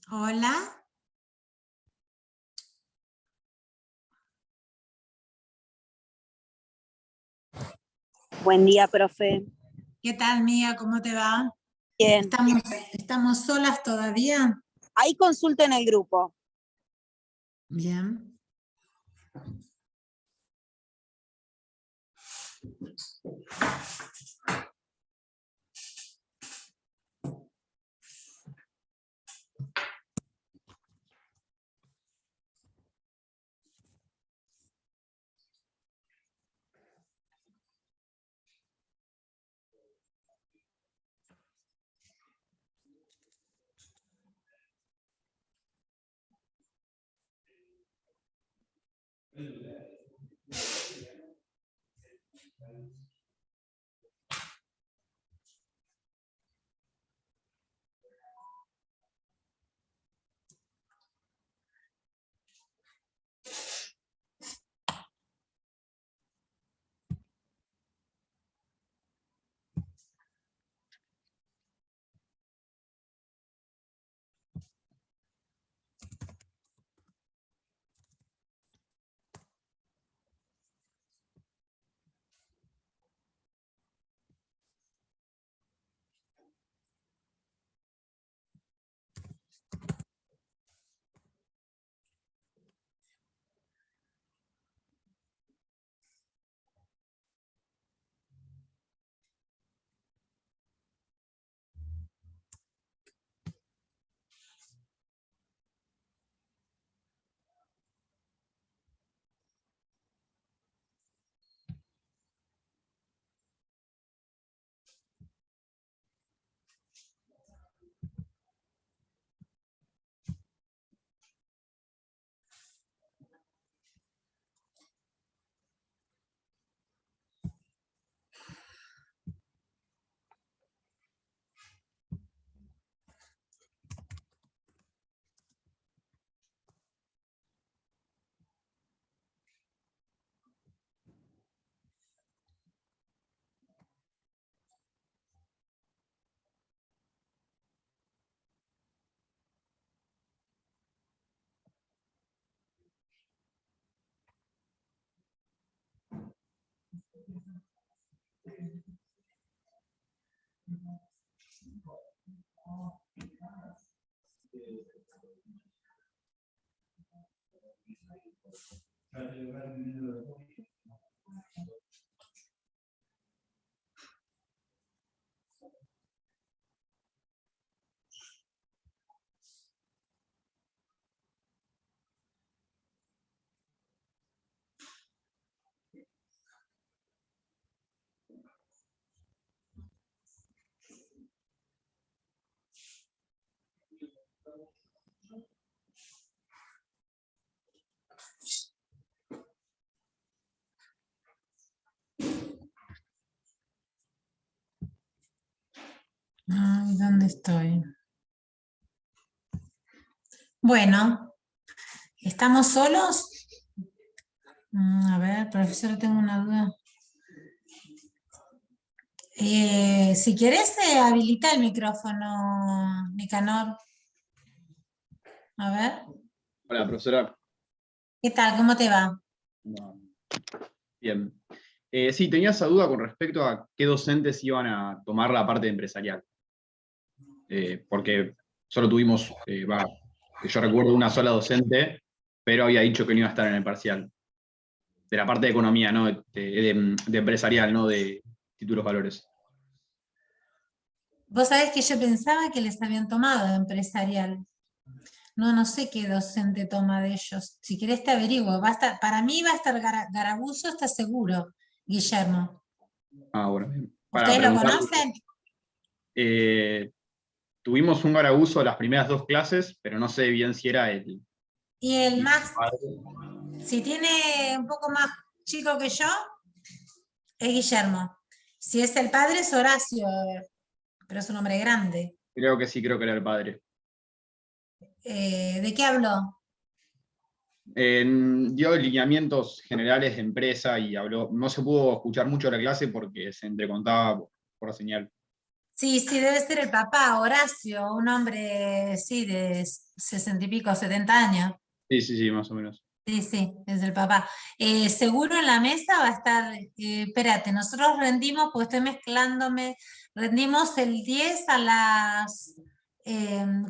Hola. Buen día, profe. ¿Qué tal, Mía? ¿Cómo te va? Bien. ¿Estamos solas todavía? Hay consulta en el grupo. Bien. Ay, ¿dónde estoy? Bueno, ¿estamos solos? A ver, profesor, tengo una duda. Si querés, habilita el micrófono, Nicanor. A ver. Hola, profesora. ¿Qué tal? ¿Cómo te va? No. Bien. Sí, tenía esa duda con respecto a qué docentes iban a tomar la parte empresarial. Porque solo tuvimos, que yo recuerdo una sola docente, pero había dicho que no iba a estar en el parcial. De la parte de economía, ¿no? De empresarial, no de títulos valores. Vos sabés que yo pensaba que les habían tomado de empresarial. No sé qué docente toma de ellos. Si querés te averiguo. Va a estar, para mí va a estar Garabuzo, está seguro, Guillermo. Ah, bueno, bien. Para ¿Ustedes lo preguntar, conocen? tuvimos un Garabuzo las primeras dos clases, pero no sé bien si era el Y el más, padre. si tiene un poco más chico que yo, es Guillermo. Si es el padre, es Horacio, pero es un hombre grande. Creo que sí, creo que era el padre. ¿De qué habló? Dio lineamientos generales de empresa y habló, no se pudo escuchar mucho la clase porque se entrecontaba por la señal. Sí, sí, debe ser el papá, Horacio, un hombre, sí, de 60 y pico, 70 años. Sí, más o menos. Sí, sí, es el papá. Seguro en la mesa va a estar, espérate, nosotros rendimos, porque estoy mezclándome, rendimos el 10 a las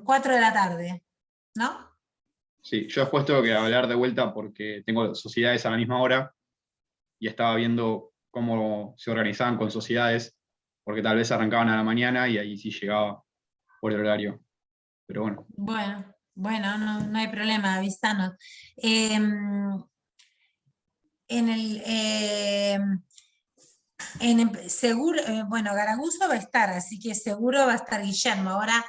4 de la tarde, ¿no? Sí, yo después tengo que hablar de vuelta porque tengo sociedades a la misma hora y estaba viendo cómo se organizaban con sociedades, porque tal vez arrancaban a la mañana y ahí sí llegaba por el horario. Pero bueno, Bueno, no hay problema, avísanos. Em, en el, seguro, bueno, Garaguso va a estar, así que seguro va a estar Guillermo. Ahora,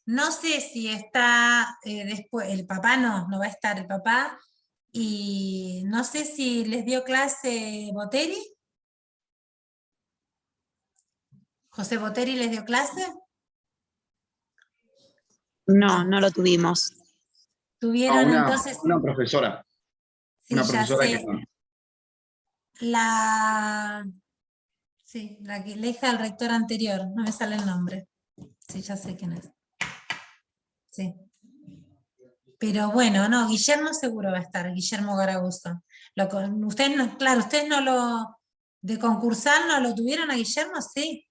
no sé si está después, el papá no va a estar el papá, y no sé si les dio clase Boteri. ¿José Boteri les dio clase? No, no lo tuvimos. Tuvieron entonces, una profesora, sí, ya que sé, la, sí, la hija del rector anterior, no me sale el nombre. Sí, ya sé quién es. Sí. Pero bueno, no, Guillermo seguro va a estar, Guillermo Garaguso. Ustedes no, claro, ustedes no lo, de concursar no lo tuvieron a Guillermo, sí.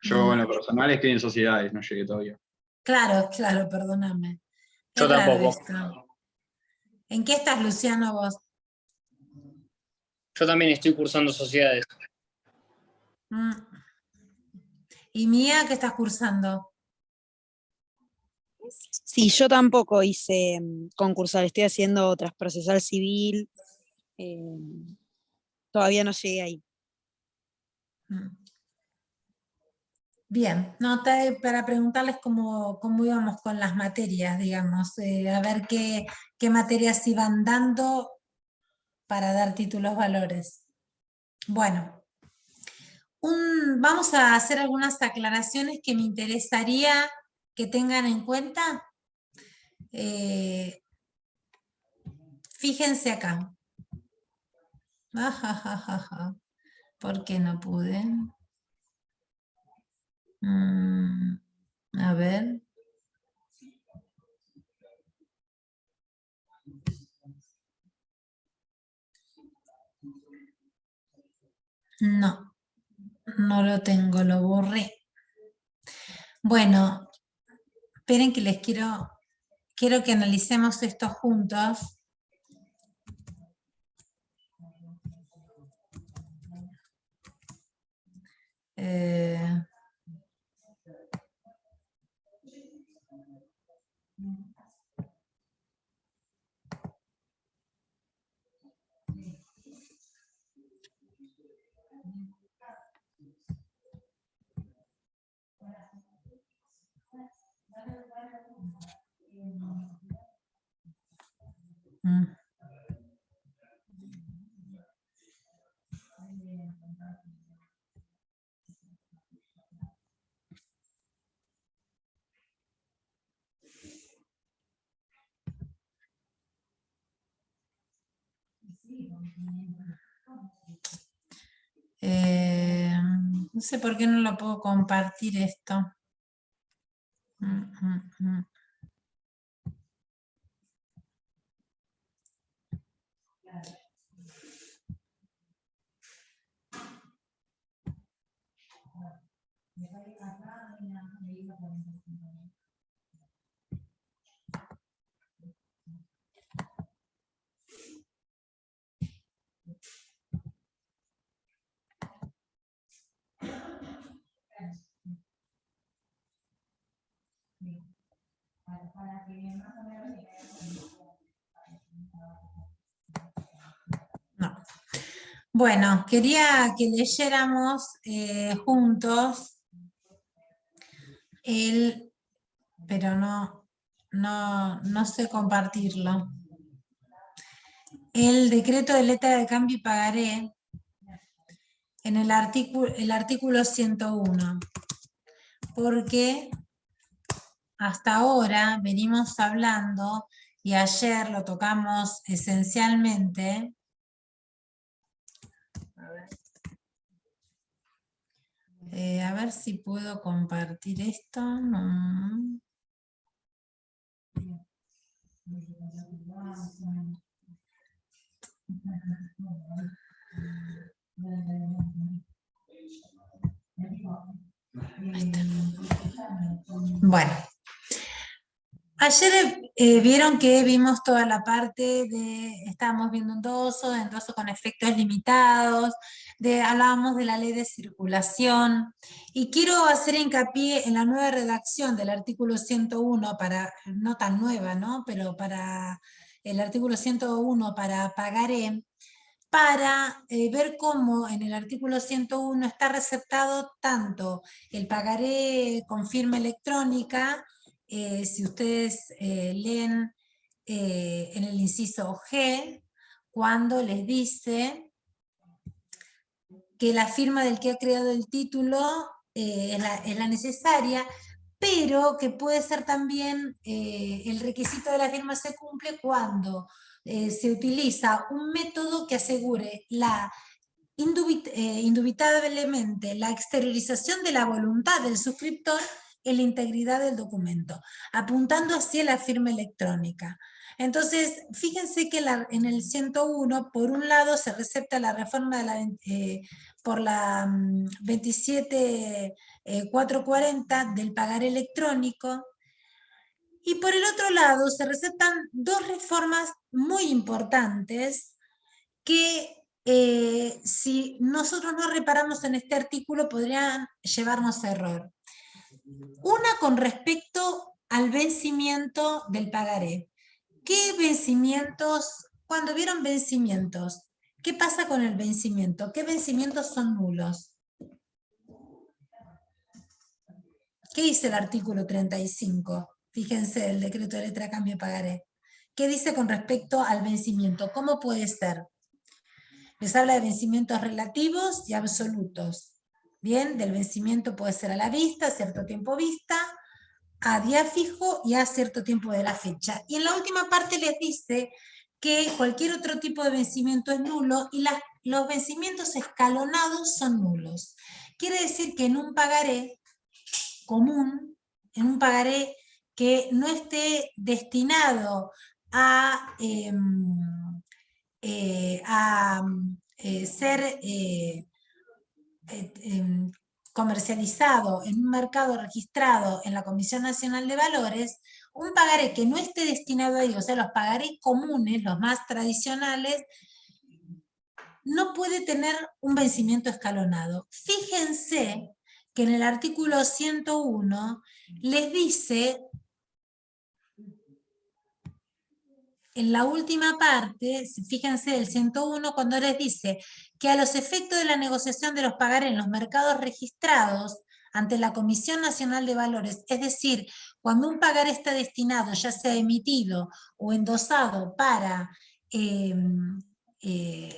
yo en lo personal estoy en sociedades, no llegué todavía. Claro, perdóname. Yo Es raro tampoco. esto. ¿En qué estás, Luciano, vos? Yo también estoy cursando sociedades. Mm. ¿Y Mía, qué estás cursando? Sí, yo tampoco hice concursar, estoy haciendo otras, procesal civil, todavía no llegué ahí. Mm. Bien, no, para preguntarles cómo íbamos con las materias, digamos, a ver qué materias iban dando para dar títulos valores. Bueno, vamos a hacer algunas aclaraciones que me interesaría que tengan en cuenta. Fíjense acá. ¿Por qué no pude? A ver. No lo tengo, lo borré. Bueno, esperen que les quiero que analicemos esto juntos. Mm. No sé por qué no lo puedo compartir esto. No. Bueno, quería que leyéramos juntos pero no sé compartirlo. El decreto de letra de cambio y pagaré en el artículo 101, porque hasta ahora venimos hablando, y ayer lo tocamos esencialmente, A ver si puedo compartir esto. No. Ahí está. Bueno. Ayer vieron que vimos toda la parte de, estábamos viendo endoso con efectos limitados, hablábamos de la ley de circulación, y quiero hacer hincapié en la nueva redacción del artículo 101, no tan nueva, ¿no? Pero para el artículo 101 para pagaré, para ver cómo en el artículo 101 está receptado tanto el pagaré con firma electrónica. Si ustedes leen en el inciso G, cuando les dice que la firma del que ha creado el título es la necesaria, pero que puede ser también, el requisito de la firma se cumple cuando se utiliza un método que asegure indubitablemente la exteriorización de la voluntad del suscriptor en la integridad del documento, apuntando hacia la firma electrónica. Entonces, fíjense que en el 101, por un lado, se recepta la reforma por la 27.440 del pagaré electrónico, y por el otro lado se receptan dos reformas muy importantes que si nosotros no reparamos en este artículo podrían llevarnos a error. Una con respecto al vencimiento del pagaré. ¿Qué vencimientos? Cuando vieron vencimientos, ¿qué pasa con el vencimiento? ¿Qué vencimientos son nulos? ¿Qué dice el artículo 35? Fíjense, el decreto de letra cambio de pagaré. ¿Qué dice con respecto al vencimiento? ¿Cómo puede ser? Les habla de vencimientos relativos y absolutos. Bien, del vencimiento puede ser a la vista, cierto tiempo vista, a día fijo y a cierto tiempo de la fecha. Y en la última parte les dice que cualquier otro tipo de vencimiento es nulo y los vencimientos escalonados son nulos. Quiere decir que en un pagaré común, en un pagaré que no esté destinado a ser comercializado en un mercado registrado en la Comisión Nacional de Valores, un pagaré que no esté destinado a ello, o sea, los pagarés comunes, los más tradicionales, no puede tener un vencimiento escalonado. Fíjense que en el artículo 101 les dice, en la última parte, fíjense, el 101, cuando les dice que a los efectos de la negociación de los pagarés en los mercados registrados ante la Comisión Nacional de Valores, es decir, cuando un pagaré está destinado, ya sea emitido o endosado para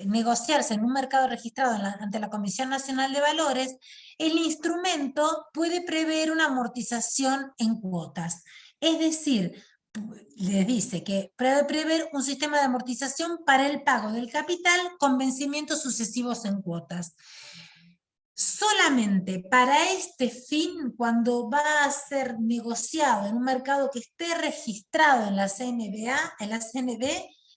negociarse en un mercado registrado ante la Comisión Nacional de Valores, el instrumento puede prever una amortización en cuotas. Es decir, les dice que puede prever un sistema de amortización para el pago del capital con vencimientos sucesivos en cuotas. Solamente para este fin, cuando va a ser negociado en un mercado que esté registrado en la CNBA, en la CNB,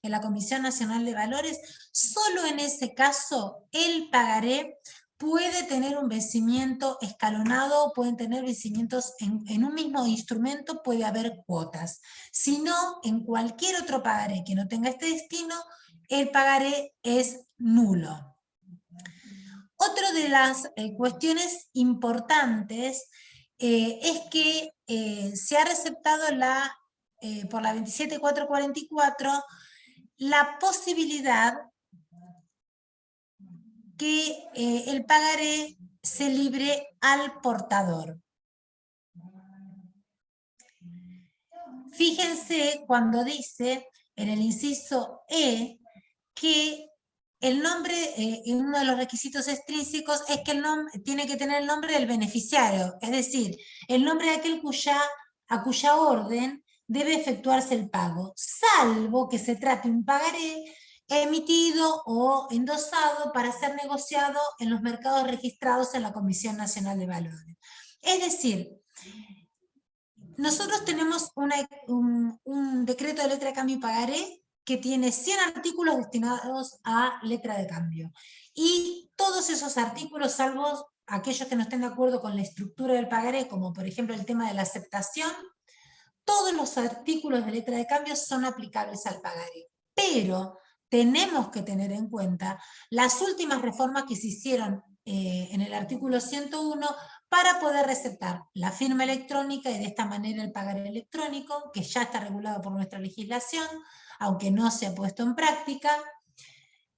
en la Comisión Nacional de Valores, solo en ese caso el pagaré puede tener un vencimiento escalonado, pueden tener vencimientos en un mismo instrumento, puede haber cuotas. Si no, en cualquier otro pagaré que no tenga este destino, el pagaré es nulo. Otra de las cuestiones importantes es que se ha receptado por la 27.444 la posibilidad que el pagaré se libre al portador. Fíjense cuando dice en el inciso E que el nombre, uno de los requisitos extrínsecos es que el nombre tiene que tener el nombre del beneficiario, es decir, el nombre de aquel a cuya orden debe efectuarse el pago, salvo que se trate un pagaré emitido o endosado para ser negociado en los mercados registrados en la Comisión Nacional de Valores. Es decir, nosotros tenemos un decreto de letra de cambio y pagaré que tiene 100 artículos destinados a letra de cambio. Y todos esos artículos, salvo aquellos que no estén de acuerdo con la estructura del pagaré, como por ejemplo el tema de la aceptación, todos los artículos de letra de cambio son aplicables al pagaré. Pero tenemos que tener en cuenta las últimas reformas que se hicieron en el artículo 101 para poder receptar la firma electrónica y de esta manera el pagaré electrónico, que ya está regulado por nuestra legislación, aunque no se ha puesto en práctica.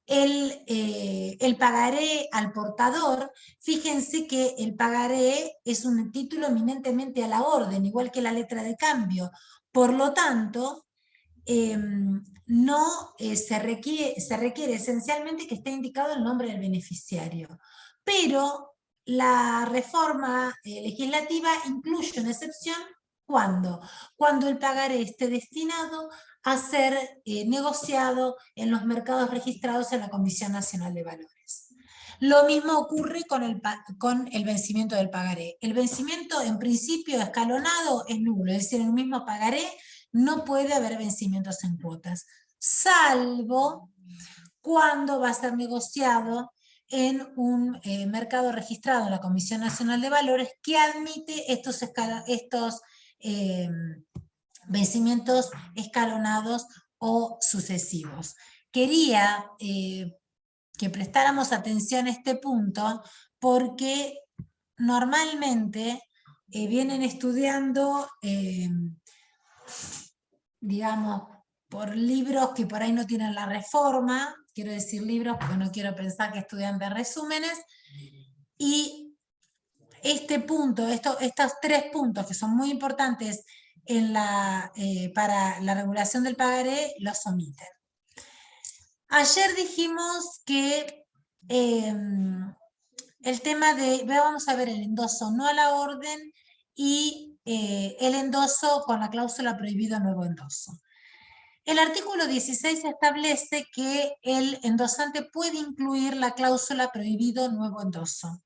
El pagaré al portador, fíjense que el pagaré es un título eminentemente a la orden, igual que la letra de cambio. Por lo tanto, se requiere esencialmente que esté indicado el nombre del beneficiario. Pero la reforma legislativa incluye una excepción cuando el pagaré esté destinado a ser negociado en los mercados registrados en la Comisión Nacional de Valores. Lo mismo ocurre con el vencimiento del pagaré. El vencimiento en principio escalonado es nulo, es decir, en un mismo pagaré no puede haber vencimientos en cuotas, salvo cuando va a ser negociado en un mercado registrado en la Comisión Nacional de Valores que admite estos vencimientos escalonados o sucesivos. Quería que prestáramos atención a este punto porque normalmente vienen estudiando, digamos, por libros que por ahí no tienen la reforma, quiero decir libros porque no quiero pensar que estudian de resúmenes, y este punto, estos 3 puntos que son muy importantes para la regulación del pagaré, los omiten. Ayer dijimos que el tema vamos a ver el endoso no a la orden y el endoso con la cláusula prohibido nuevo endoso. El artículo 16 establece que el endosante puede incluir la cláusula prohibido nuevo endoso.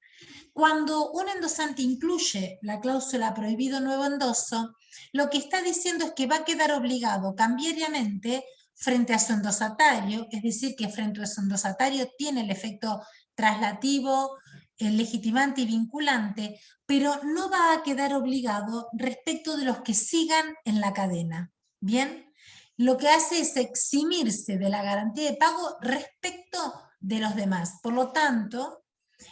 Cuando un endosante incluye la cláusula prohibido nuevo endoso, lo que está diciendo es que va a quedar obligado cambiariamente frente a su endosatario, es decir, que frente a su endosatario tiene el efecto traslativo, el legitimante y vinculante, pero no va a quedar obligado respecto de los que sigan en la cadena. ¿Bien? Lo que hace es eximirse de la garantía de pago respecto de los demás. Por lo tanto,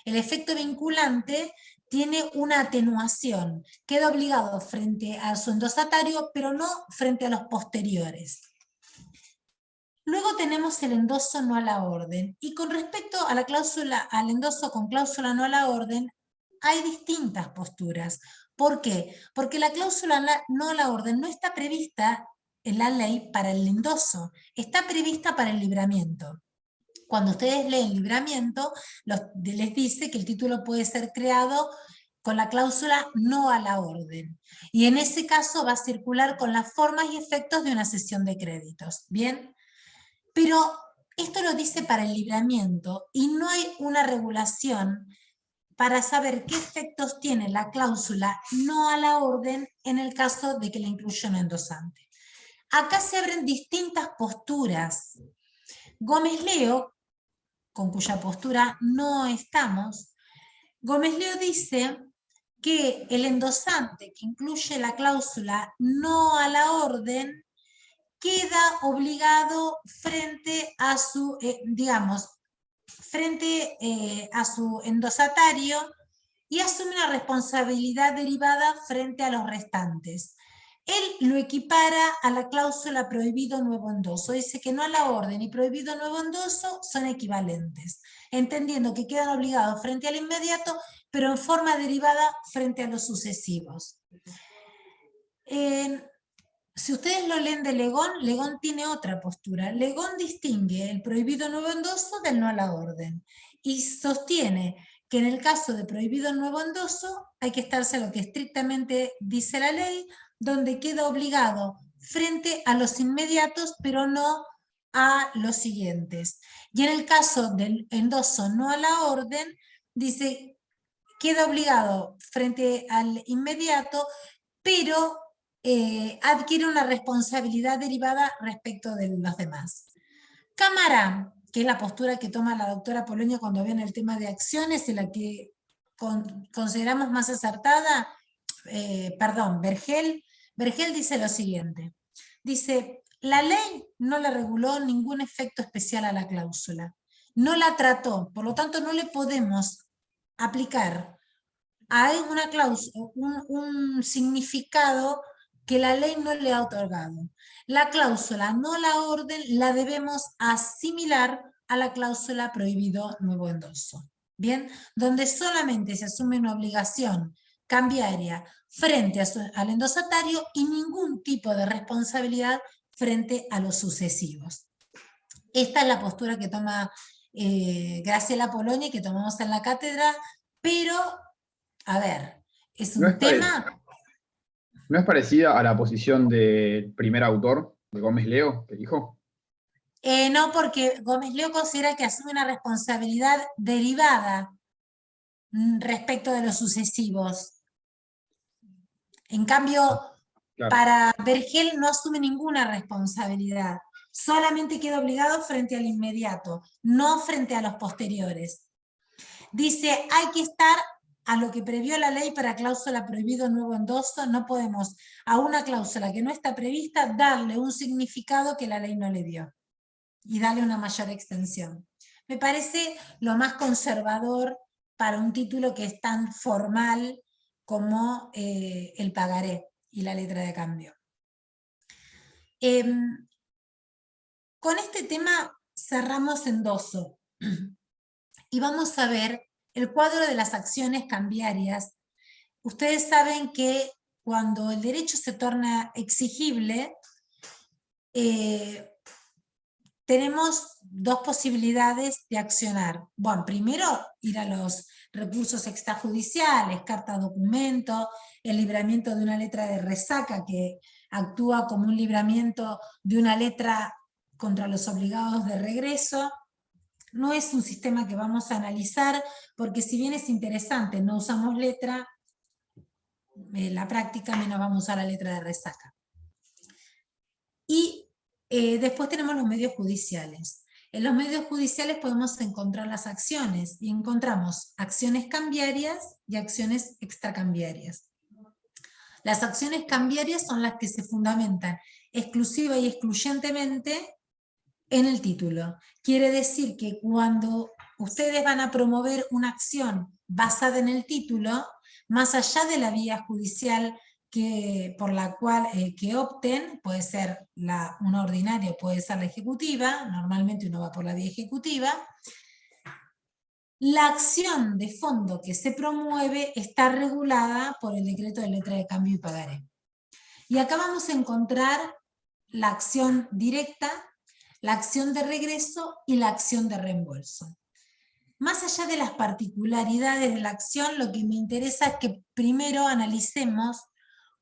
el efecto vinculante tiene una atenuación. Queda obligado frente a su endosatario, pero no frente a los posteriores. Luego tenemos el endoso no a la orden. Y con respecto a la cláusula, al endoso con cláusula no a la orden, hay distintas posturas. ¿Por qué? Porque la cláusula no a la orden no está prevista en la ley para el endoso, está prevista para el libramiento. Cuando ustedes leen libramiento, les dice que el título puede ser creado con la cláusula no a la orden. Y en ese caso va a circular con las formas y efectos de una cesión de créditos. ¿Bien? Pero esto lo dice para el libramiento y no hay una regulación para saber qué efectos tiene la cláusula no a la orden en el caso de que la incluya un endosante. Acá se abren distintas posturas. Gómez Leo, con cuya postura no estamos, Gómez Leo dice que el endosante que incluye la cláusula no a la orden queda obligado frente a su, a su endosatario y asume una responsabilidad derivada frente a los restantes. Él lo equipara a la cláusula prohibido nuevo endoso. Dice que no a la orden y prohibido nuevo endoso son equivalentes, entendiendo que quedan obligados frente al inmediato, pero en forma derivada frente a los sucesivos. Si ustedes lo leen de Legón, Legón tiene otra postura. Legón distingue el prohibido nuevo endoso del no a la orden y sostiene que en el caso de prohibido nuevo endoso hay que estarse a lo que estrictamente dice la ley, donde queda obligado frente a los inmediatos, pero no a los siguientes. Y en el caso del endoso no a la orden, dice, queda obligado frente al inmediato, pero adquiere una responsabilidad derivada respecto de los demás. Cámara, que es la postura que toma la doctora Polonia cuando viene el tema de acciones y la que consideramos más acertada, Vergel dice lo siguiente. Dice, la ley no le reguló ningún efecto especial a la cláusula, no la trató, por lo tanto no le podemos aplicar a una cláusula un significado que la ley no le ha otorgado. La cláusula no la orden la debemos asimilar a la cláusula prohibido nuevo endoso. Bien, donde solamente se asume una obligación cambiaria frente al endosatario y ningún tipo de responsabilidad frente a los sucesivos. Esta es la postura que toma Graciela Polonia y que tomamos en la cátedra, pero, a ver, es un tema... ¿No es parecida a la posición del primer autor, de Gómez Leo, que dijo? No, porque Gómez Leo considera que asume una responsabilidad derivada respecto de los sucesivos. En cambio, Claro. para Vergel no asume ninguna responsabilidad, solamente queda obligado frente al inmediato, no frente a los posteriores. Dice, hay que estar a lo que previó la ley para cláusula prohibido nuevo endoso, no podemos a una cláusula que no está prevista darle un significado que la ley no le dio y darle una mayor extensión. Me parece lo más conservador para un título que es tan formal como el pagaré y la letra de cambio. Con este tema cerramos endoso y vamos a ver el cuadro de las acciones cambiarias. Ustedes saben que cuando el derecho se torna exigible, tenemos dos posibilidades de accionar. Bueno, primero ir a los recursos extrajudiciales, carta documento, el libramiento de una letra de resaca que actúa como un libramiento de una letra contra los obligados de regreso. No es un sistema que vamos a analizar porque si bien es interesante, no usamos letra, en la práctica menos vamos a usar la letra de resaca. Y después tenemos los medios judiciales. En los medios judiciales podemos encontrar las acciones y encontramos acciones cambiarias y acciones extracambiarias. Las acciones cambiarias son las que se fundamentan exclusiva y excluyentemente en el título. Quiere decir que cuando ustedes van a promover una acción basada en el título, más allá de la vía judicial por la cual que opten, puede ser una ordinaria, puede ser la ejecutiva, normalmente uno va por la vía ejecutiva, la acción de fondo que se promueve está regulada por el decreto de letra de cambio y pagaré. Y acá vamos a encontrar la acción directa, la acción de regreso y la acción de reembolso. Más allá de las particularidades de la acción, lo que me interesa es que primero analicemos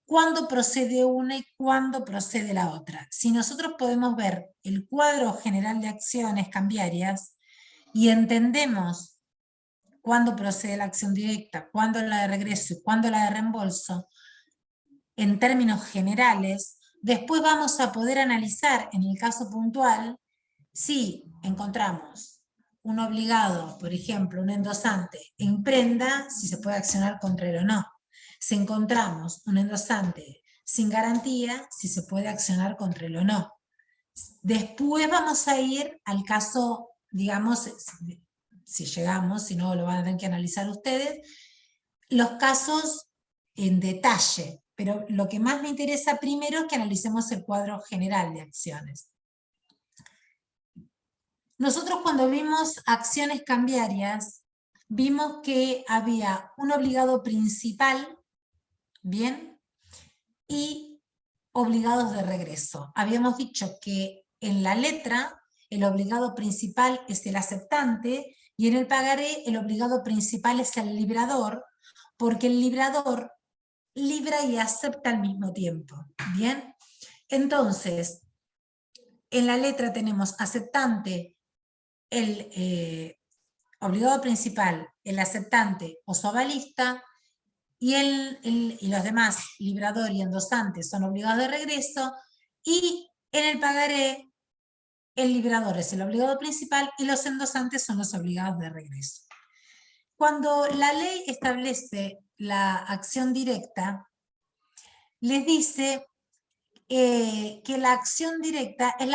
cuándo procede una y cuándo procede la otra. Si nosotros podemos ver el cuadro general de acciones cambiarias y entendemos cuándo procede la acción directa, cuándo la de regreso y cuándo la de reembolso, en términos generales, después vamos a poder analizar en el caso puntual si encontramos un obligado, por ejemplo, un endosante en prenda, si se puede accionar contra él o no. Si encontramos un endosante sin garantía, si se puede accionar contra él o no. Después vamos a ir al caso, digamos, si llegamos, si no lo van a tener que analizar ustedes, los casos en detalle, pero lo que más me interesa primero es que analicemos el cuadro general de acciones. Nosotros cuando vimos acciones cambiarias, vimos que había un obligado principal, ¿bien? Y obligados de regreso. Habíamos dicho que en la letra el obligado principal es el aceptante y en el pagaré el obligado principal es el librador, porque el librador libra y acepta al mismo tiempo, ¿bien? Entonces, En la letra tenemos aceptante, el obligado principal, el aceptante o su avalista, y los demás, librador y endosante, son obligados de regreso, y en el pagaré, el librador es el obligado principal y los endosantes son los obligados de regreso. Cuando la ley establece la acción directa, les dice que la acción directa es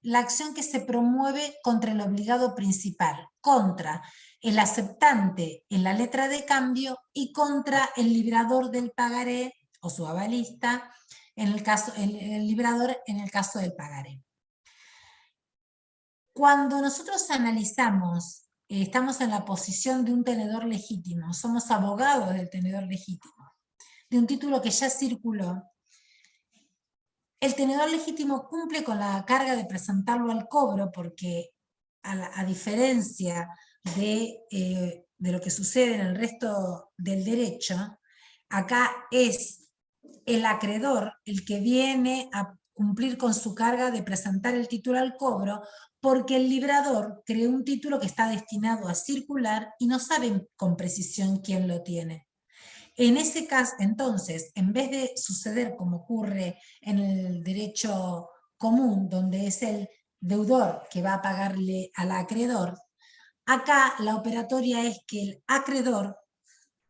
la acción que se promueve contra el obligado principal, contra el aceptante en la letra de cambio y contra el librador del pagaré o su avalista, en el caso, el librador en el caso del pagaré. Cuando nosotros analizamos, estamos en la posición de un tenedor legítimo, somos abogados del tenedor legítimo, de un título que ya circuló, el tenedor legítimo cumple con la carga de presentarlo al cobro porque, a diferencia de lo que sucede en el resto del derecho, acá es el acreedor el que viene a cumplir con su carga de presentar el título al cobro, porque el librador creó un título que está destinado a circular y no saben con precisión quién lo tiene. En ese caso, entonces, en vez de suceder como ocurre en el derecho común, donde es el deudor que va a pagarle al acreedor, acá la operatoria es que el acreedor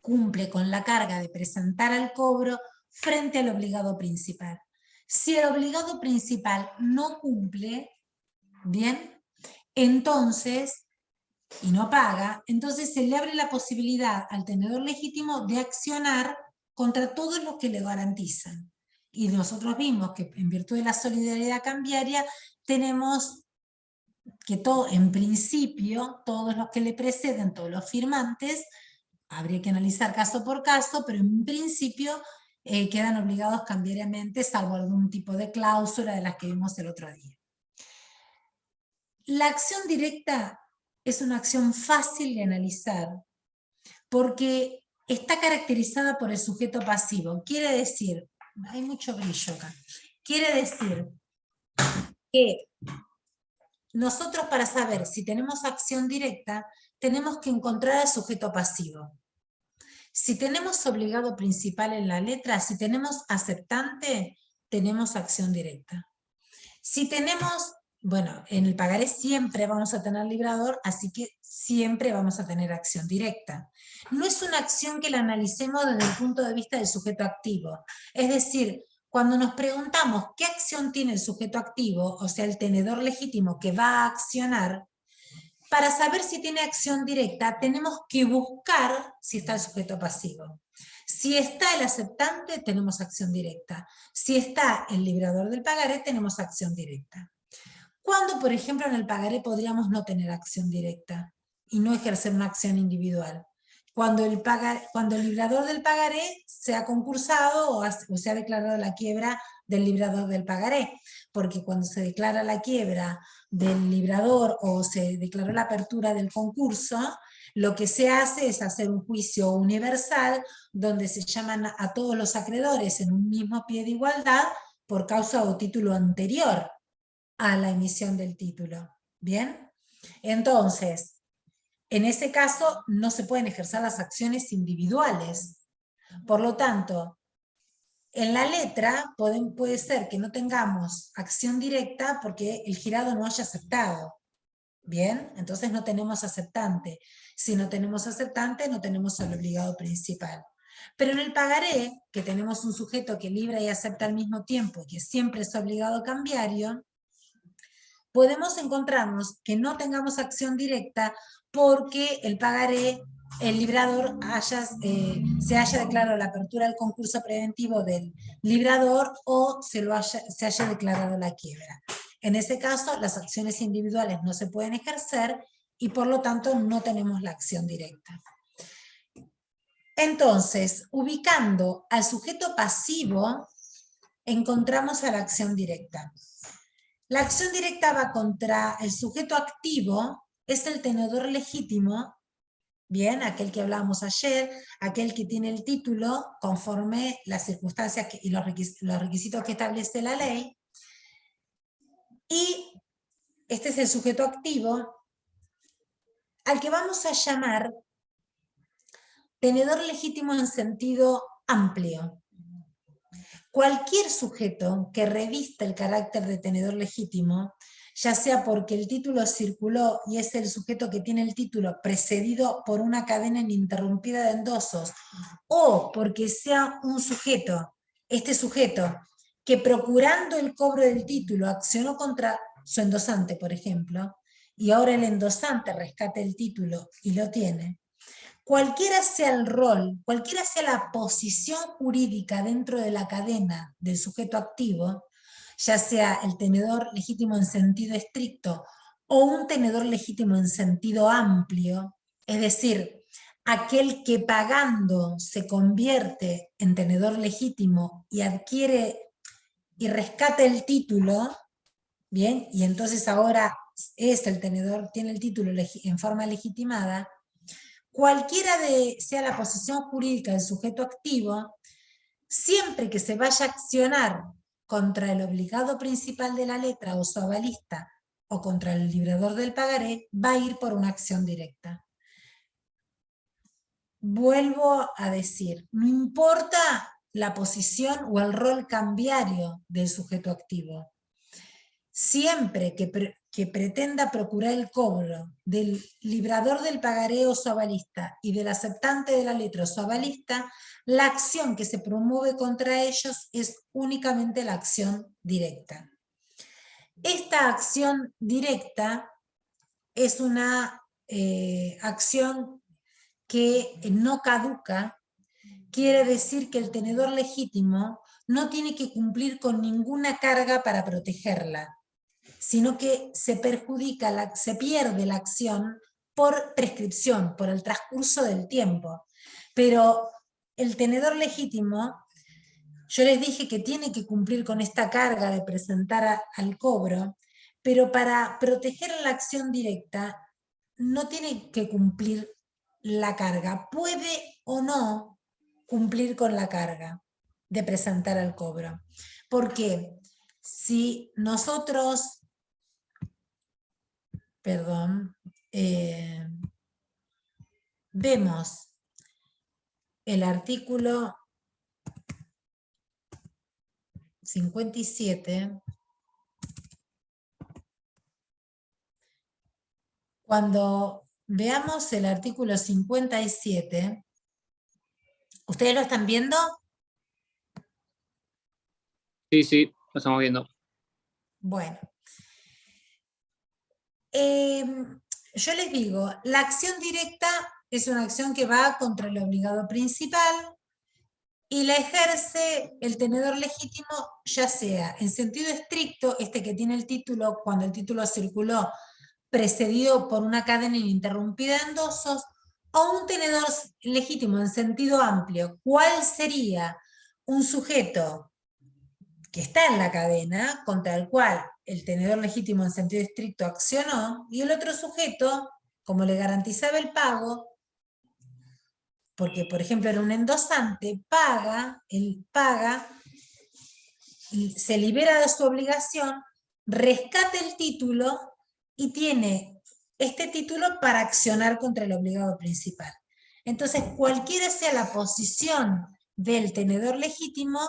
cumple con la carga de presentar al cobro frente al obligado principal. Si el obligado principal no cumple, bien, entonces, y no paga, entonces se le abre la posibilidad al tenedor legítimo de accionar contra todos los que le garantizan. Y nosotros vimos que en virtud de la solidaridad cambiaria tenemos que todo, en principio, todos los que le preceden, todos los firmantes, habría que analizar caso por caso, pero en principio quedan obligados cambiariamente, salvo algún tipo de cláusula de las que vimos el otro día. La acción directa es una acción fácil de analizar porque está caracterizada por el sujeto pasivo. Quiere decir, hay mucho brillo acá, quiere decir que nosotros para saber si tenemos acción directa tenemos que encontrar al sujeto pasivo. Si tenemos obligado principal en la letra, si tenemos aceptante, tenemos acción directa. Si tenemos, bueno, en el pagaré siempre vamos a tener librador, así que siempre vamos a tener acción directa. No es una acción que la analicemos desde el punto de vista del sujeto activo. Es decir, cuando nos preguntamos qué acción tiene el sujeto activo, o sea, el tenedor legítimo que va a accionar, para saber si tiene acción directa, tenemos que buscar si está el sujeto pasivo. Si está el aceptante, tenemos acción directa. Si está el librador del pagaré, tenemos acción directa. ¿Cuándo, por ejemplo, en el pagaré podríamos no tener acción directa y no ejercer una acción individual? Cuando el librador del pagaré se ha concursado o se ha declarado la quiebra del librador del pagaré, porque cuando se declara la quiebra del librador o se declaró la apertura del concurso, lo que se hace es hacer un juicio universal donde se llaman a todos los acreedores en un mismo pie de igualdad por causa o título anterior a la emisión del título. ¿Bien? Entonces, en ese caso no se pueden ejercer las acciones individuales. Por lo tanto, en la letra puede ser que no tengamos acción directa porque el girado no haya aceptado. Bien, entonces no tenemos aceptante. Si no tenemos aceptante, no tenemos el obligado principal. Pero en el pagaré, que tenemos un sujeto que libra y acepta al mismo tiempo, que siempre es obligado cambiario, podemos encontrarnos que no tengamos acción directa porque el pagaré, el librador se haya declarado la apertura del concurso preventivo del librador o se haya declarado la quiebra. En ese caso, las acciones individuales no se pueden ejercer y por lo tanto no tenemos la acción directa. Entonces, ubicando al sujeto pasivo, encontramos a la acción directa. La acción directa va contra el sujeto activo, es el tenedor legítimo, bien, aquel que hablábamos ayer, aquel que tiene el título conforme las circunstancias y los requisitos que establece la ley, y este es el sujeto activo, al que vamos a llamar tenedor legítimo en sentido amplio. Cualquier sujeto que revista el carácter de tenedor legítimo, ya sea porque el título circuló y es el sujeto que tiene el título precedido por una cadena ininterrumpida de endosos, o porque sea un sujeto, este sujeto, que procurando el cobro del título accionó contra su endosante, por ejemplo, y ahora el endosante rescata el título y lo tiene, cualquiera sea el rol, cualquiera sea la posición jurídica dentro de la cadena del sujeto activo, ya sea el tenedor legítimo en sentido estricto o un tenedor legítimo en sentido amplio, es decir, aquel que pagando se convierte en tenedor legítimo y adquiere y rescata el título, bien, y entonces ahora es el tenedor, tiene el título en forma legitimada, cualquiera sea la posición jurídica del sujeto activo, siempre que se vaya a accionar contra el obligado principal de la letra o su avalista o contra el librador del pagaré, va a ir por una acción directa. Vuelvo a decir, no importa la posición o el rol cambiario del sujeto activo, siempre que pretenda procurar el cobro del librador del pagaré o su avalista y del aceptante de la letra o su avalista, la acción que se promueve contra ellos es únicamente la acción directa. Esta acción directa es una acción que no caduca, quiere decir que el tenedor legítimo no tiene que cumplir con ninguna carga para protegerla, sino que se perjudica, se pierde la acción por prescripción, por el transcurso del tiempo. Pero el tenedor legítimo, yo les dije que tiene que cumplir con esta carga de presentar al cobro, pero para proteger la acción directa no tiene que cumplir la carga, puede o no cumplir con la carga de presentar al cobro. Porque si nosotros, vemos el artículo 57, cuando veamos el artículo 57, ¿ustedes lo están viendo? Sí, sí, lo estamos viendo. Bueno. Yo les digo, la acción directa es una acción que va contra el obligado principal y la ejerce el tenedor legítimo, ya sea en sentido estricto, este que tiene el título, cuando el título circuló precedido por una cadena ininterrumpida de endosos, o un tenedor legítimo en sentido amplio. ¿Cuál sería un sujeto que está en la cadena, contra el cual el tenedor legítimo en sentido estricto accionó, y el otro sujeto, como le garantizaba el pago, porque por ejemplo era un endosante, él paga, y se libera de su obligación, rescata el título y tiene este título para accionar contra el obligado principal. Entonces, cualquiera sea la posición del tenedor legítimo,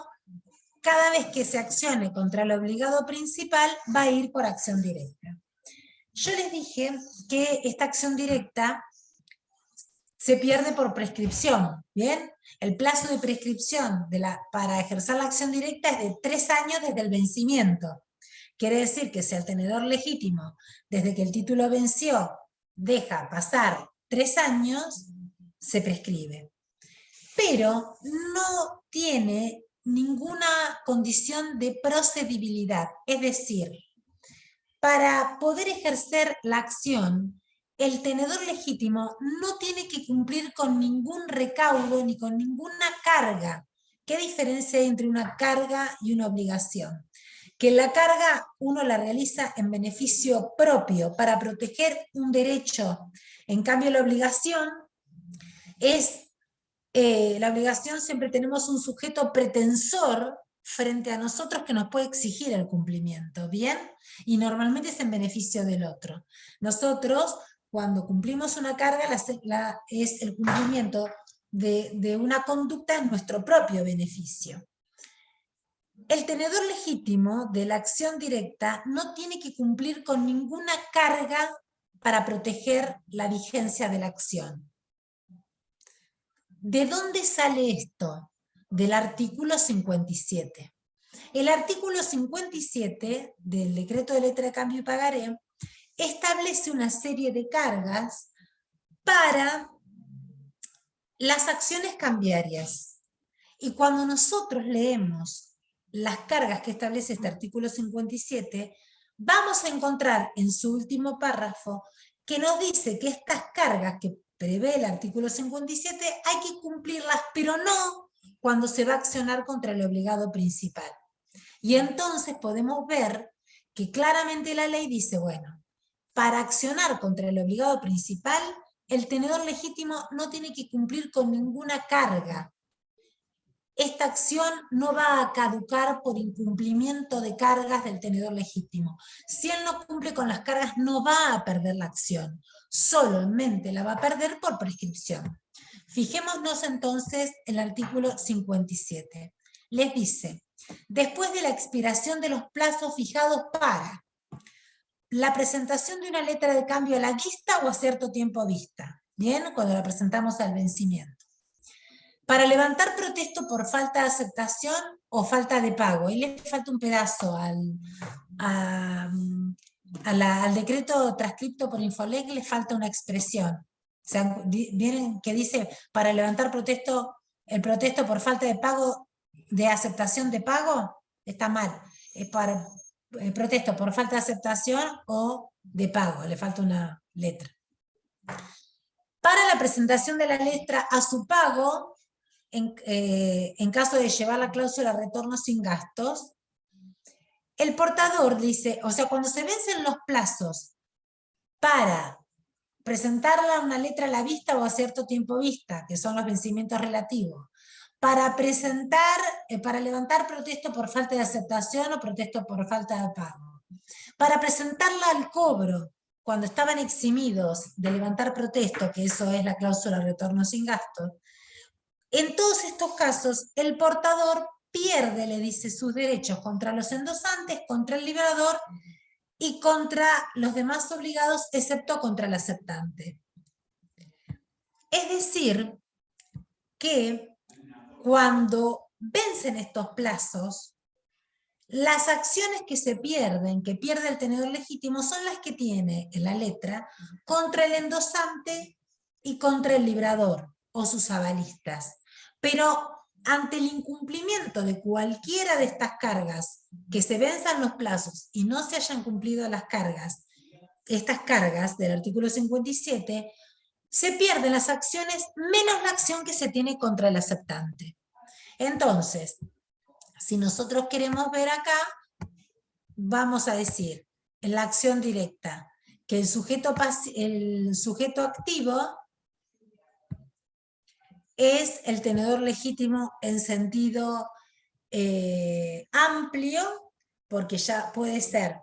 cada vez que se accione contra el obligado principal, va a ir por acción directa. Yo les dije que esta acción directa se pierde por prescripción, ¿bien? El plazo de prescripción para ejercer la acción directa es de 3 años desde el vencimiento. Quiere decir que si el tenedor legítimo, desde que el título venció, deja pasar 3 años, se prescribe. Pero no tiene ninguna condición de procedibilidad, es decir, para poder ejercer la acción, el tenedor legítimo no tiene que cumplir con ningún recaudo ni con ninguna carga. ¿Qué diferencia hay entre una carga y una obligación? Que la carga uno la realiza en beneficio propio para proteger un derecho. En cambio, la obligación siempre tenemos un sujeto pretensor frente a nosotros que nos puede exigir el cumplimiento, ¿bien? Y normalmente es en beneficio del otro. Nosotros, cuando cumplimos una carga, es el cumplimiento de una conducta en nuestro propio beneficio. El tenedor legítimo de la acción directa no tiene que cumplir con ninguna carga para proteger la vigencia de la acción. ¿De dónde sale esto? Del artículo 57. El artículo 57 del decreto de letra de cambio y pagaré establece una serie de cargas para las acciones cambiarias. Y cuando nosotros leemos las cargas que establece este artículo 57, vamos a encontrar en su último párrafo que nos dice que estas cargas que prevé el artículo 57 hay que cumplirlas, pero no cuando se va a accionar contra el obligado principal. Y entonces podemos ver que claramente la ley dice, bueno, para accionar contra el obligado principal, el tenedor legítimo no tiene que cumplir con ninguna carga. Esta acción no va a caducar por incumplimiento de cargas del tenedor legítimo. Si él no cumple con las cargas, no va a perder la acción, solamente la va a perder por prescripción. Fijémonos entonces en el artículo 57. Les dice, después de la expiración de los plazos fijados para la presentación de una letra de cambio a la vista o a cierto tiempo vista, ¿bien? Cuando la presentamos al vencimiento. Para levantar protesto por falta de aceptación o falta de pago. Ahí le falta un pedazo al decreto transcripto por Infolec, le falta una expresión. O sea, vienen que dice, para levantar protesto, el protesto por falta de pago, de aceptación de pago, está mal. Es para el protesto por falta de aceptación o de pago, le falta una letra. Para la presentación de la letra a su pago, en caso de llevar la cláusula retorno sin gastos, el portador dice, o sea, cuando se vencen los plazos para presentarla una letra a la vista o a cierto tiempo vista, que son los vencimientos relativos, para levantar protesto por falta de aceptación o protesto por falta de pago, para presentarla al cobro, cuando estaban eximidos de levantar protesto, que eso es la cláusula retorno sin gastos, en todos estos casos, el portador pierde, le dice, sus derechos contra los endosantes, contra el liberador y contra los demás obligados, excepto contra el aceptante. Es decir, que cuando vencen estos plazos, las acciones que se pierden, que pierde el tenedor legítimo, son las que tiene en la letra contra el endosante y contra el librador o sus avalistas. Pero ante el incumplimiento de cualquiera de estas cargas, que se venzan los plazos y no se hayan cumplido las cargas, estas cargas del artículo 57, se pierden las acciones menos la acción que se tiene contra el aceptante. Entonces, si nosotros queremos ver acá, vamos a decir, en la acción directa, que el sujeto activo es el tenedor legítimo en sentido amplio, porque ya puede ser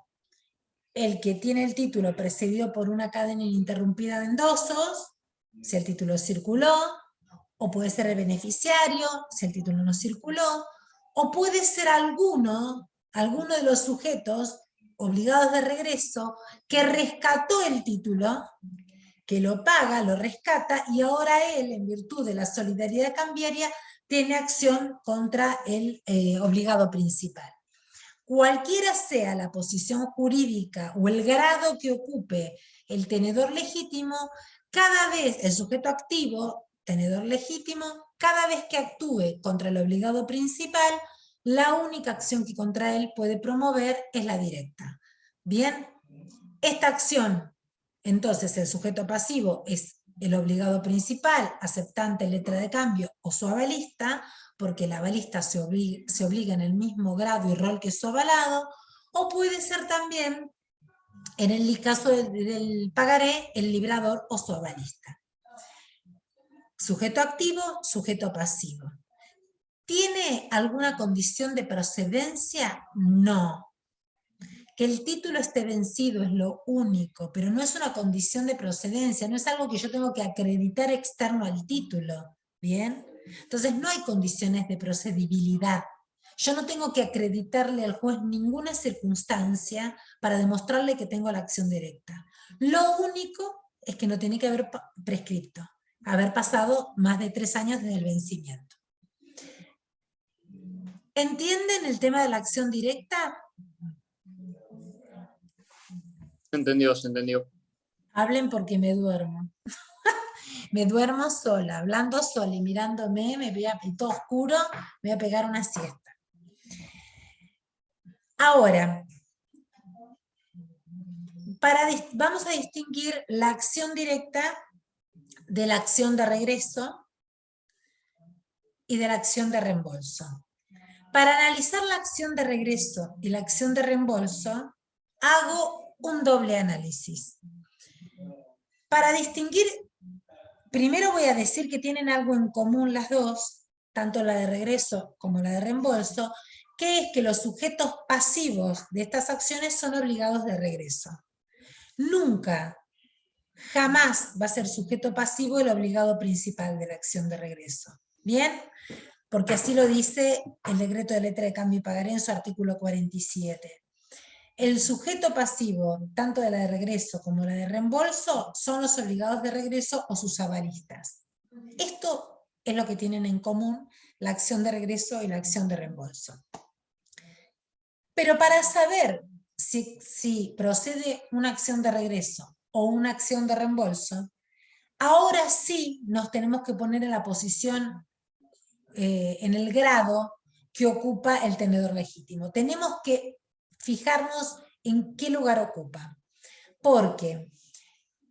el que tiene el título precedido por una cadena ininterrumpida de endosos, si el título circuló, o puede ser el beneficiario, si el título no circuló, o puede ser alguno de los sujetos obligados de regreso que rescató el título, que lo paga, lo rescata, y ahora él, en virtud de la solidaridad cambiaria, tiene acción contra el obligado principal. Cualquiera sea la posición jurídica o el grado que ocupe el tenedor legítimo, cada vez el sujeto activo, tenedor legítimo, cada vez que actúe contra el obligado principal, la única acción que contra él puede promover es la directa. Bien, esta acción, entonces el sujeto pasivo es el obligado principal, aceptante, letra de cambio o su avalista, porque el avalista se obliga en el mismo grado y rol que su avalado, o puede ser también, en el caso del pagaré, el librador o su avalista. Sujeto activo, sujeto pasivo. ¿Tiene alguna condición de procedencia? No. Que el título esté vencido es lo único, pero no es una condición de procedencia, no es algo que yo tengo que acreditar externo al título, ¿bien? Entonces no hay condiciones de procedibilidad. Yo no tengo que acreditarle al juez ninguna circunstancia para demostrarle que tengo la acción directa. Lo único es que no tiene que haber prescripto, haber pasado más de 3 años desde el vencimiento. ¿Entienden el tema de la acción directa? Se entendió, se entendió. Hablen porque me duermo. Me duermo sola, hablando sola y mirándome, y todo oscuro, me voy a pegar una siesta. Ahora, vamos a distinguir la acción directa de la acción de regreso y de la acción de reembolso. Para analizar la acción de regreso y la acción de reembolso, hago un doble análisis. Para distinguir, primero voy a decir que tienen algo en común las dos, tanto la de regreso como la de reembolso, que es que los sujetos pasivos de estas acciones son obligados de regreso. Nunca, jamás va a ser sujeto pasivo el obligado principal de la acción de regreso. ¿Bien? Porque así lo dice el decreto de letra de cambio y pagaré en su artículo 47. El sujeto pasivo, tanto de la de regreso como la de reembolso, son los obligados de regreso o sus avalistas. Esto es lo que tienen en común la acción de regreso y la acción de reembolso. Pero para saber si procede una acción de regreso o una acción de reembolso, ahora sí nos tenemos que poner en la posición, en el grado que ocupa el tenedor legítimo. Tenemos que fijarnos en qué lugar ocupa. Porque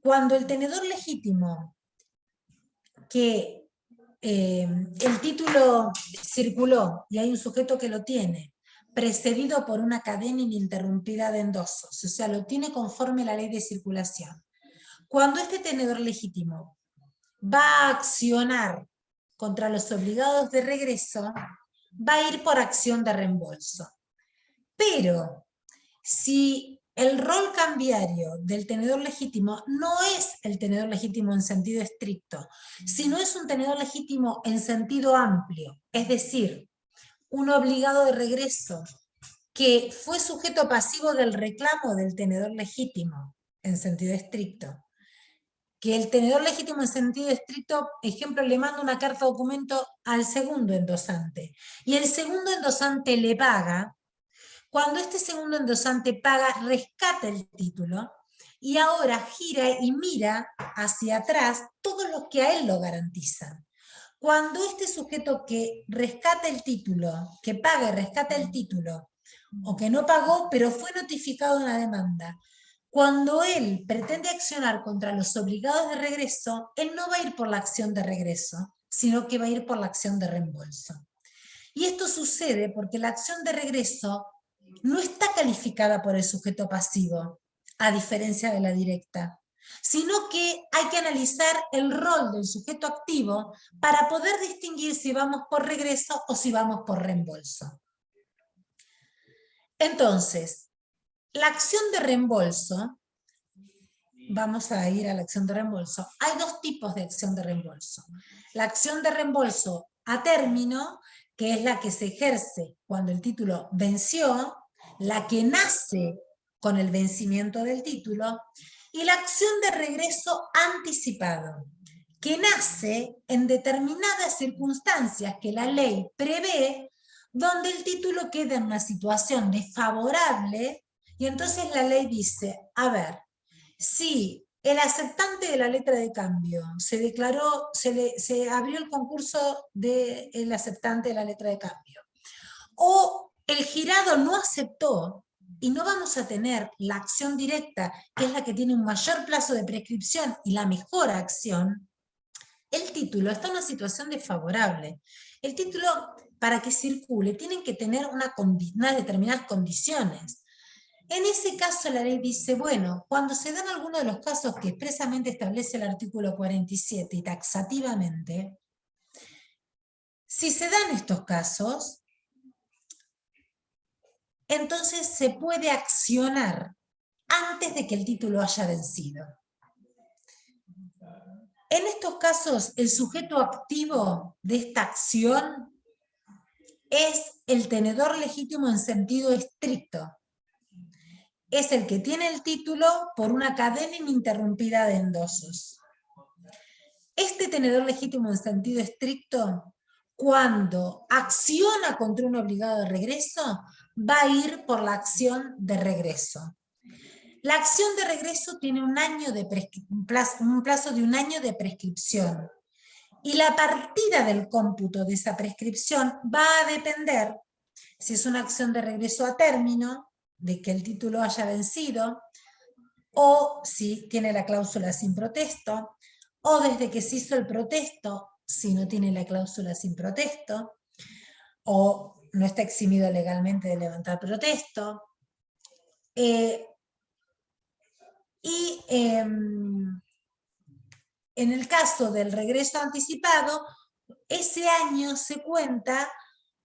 cuando el tenedor legítimo, que el título circuló y hay un sujeto que lo tiene, precedido por una cadena ininterrumpida de endosos, o sea, lo tiene conforme la ley de circulación. Cuando este tenedor legítimo va a accionar contra los obligados de regreso, va a ir por acción de reembolso. Pero si el rol cambiario del tenedor legítimo no es el tenedor legítimo en sentido estricto, sino es un tenedor legítimo en sentido amplio, es decir, un obligado de regreso que fue sujeto pasivo del reclamo del tenedor legítimo en sentido estricto, que el tenedor legítimo en sentido estricto, ejemplo, le manda una carta documento al segundo endosante, y el segundo endosante le paga. Cuando este segundo endosante paga, rescata el título y ahora gira y mira hacia atrás todos los que a él lo garantizan. Cuando este sujeto que rescata el título, que paga y rescata el título, o que no pagó pero fue notificado de una demanda, cuando él pretende accionar contra los obligados de regreso, él no va a ir por la acción de regreso, sino que va a ir por la acción de reembolso. Y esto sucede porque la acción de regreso no está calificada por el sujeto pasivo, a diferencia de la directa, sino que hay que analizar el rol del sujeto activo para poder distinguir si vamos por regreso o si vamos por reembolso. Entonces, la acción de reembolso, vamos a ir a la acción de reembolso, hay dos tipos de acción de reembolso. La acción de reembolso a término, que es la que se ejerce cuando el título venció, la que nace con el vencimiento del título, y la acción de regreso anticipado, que nace en determinadas circunstancias que la ley prevé, donde el título queda en una situación desfavorable, y entonces la ley dice, a ver, si el aceptante de la letra de cambio se declaró, se abrió el concurso del aceptante de la letra de cambio, o el girado no aceptó, y no vamos a tener la acción directa, que es la que tiene un mayor plazo de prescripción y la mejor acción, el título está en una situación desfavorable. El título, para que circule, tienen que tener unas determinadas condiciones. En ese caso la ley dice, bueno, cuando se dan algunos de los casos que expresamente establece el artículo 47 y taxativamente, Si se dan estos casos, entonces se puede accionar antes de que el título haya vencido. En estos casos, el sujeto activo de esta acción es el tenedor legítimo en sentido estricto. Es el que tiene el título por una cadena ininterrumpida de endosos. Este tenedor legítimo en sentido estricto, cuando acciona contra un obligado de regreso, va a ir por la acción de regreso. La acción de regreso tiene un plazo de un año de prescripción. Y la partida del cómputo de esa prescripción va a depender si es una acción de regreso a término, de que el título haya vencido, o si tiene la cláusula sin protesto, o desde que se hizo el protesto, si no tiene la cláusula sin protesto, o no está eximido legalmente de levantar protesto. En el caso del regreso anticipado, ese año se cuenta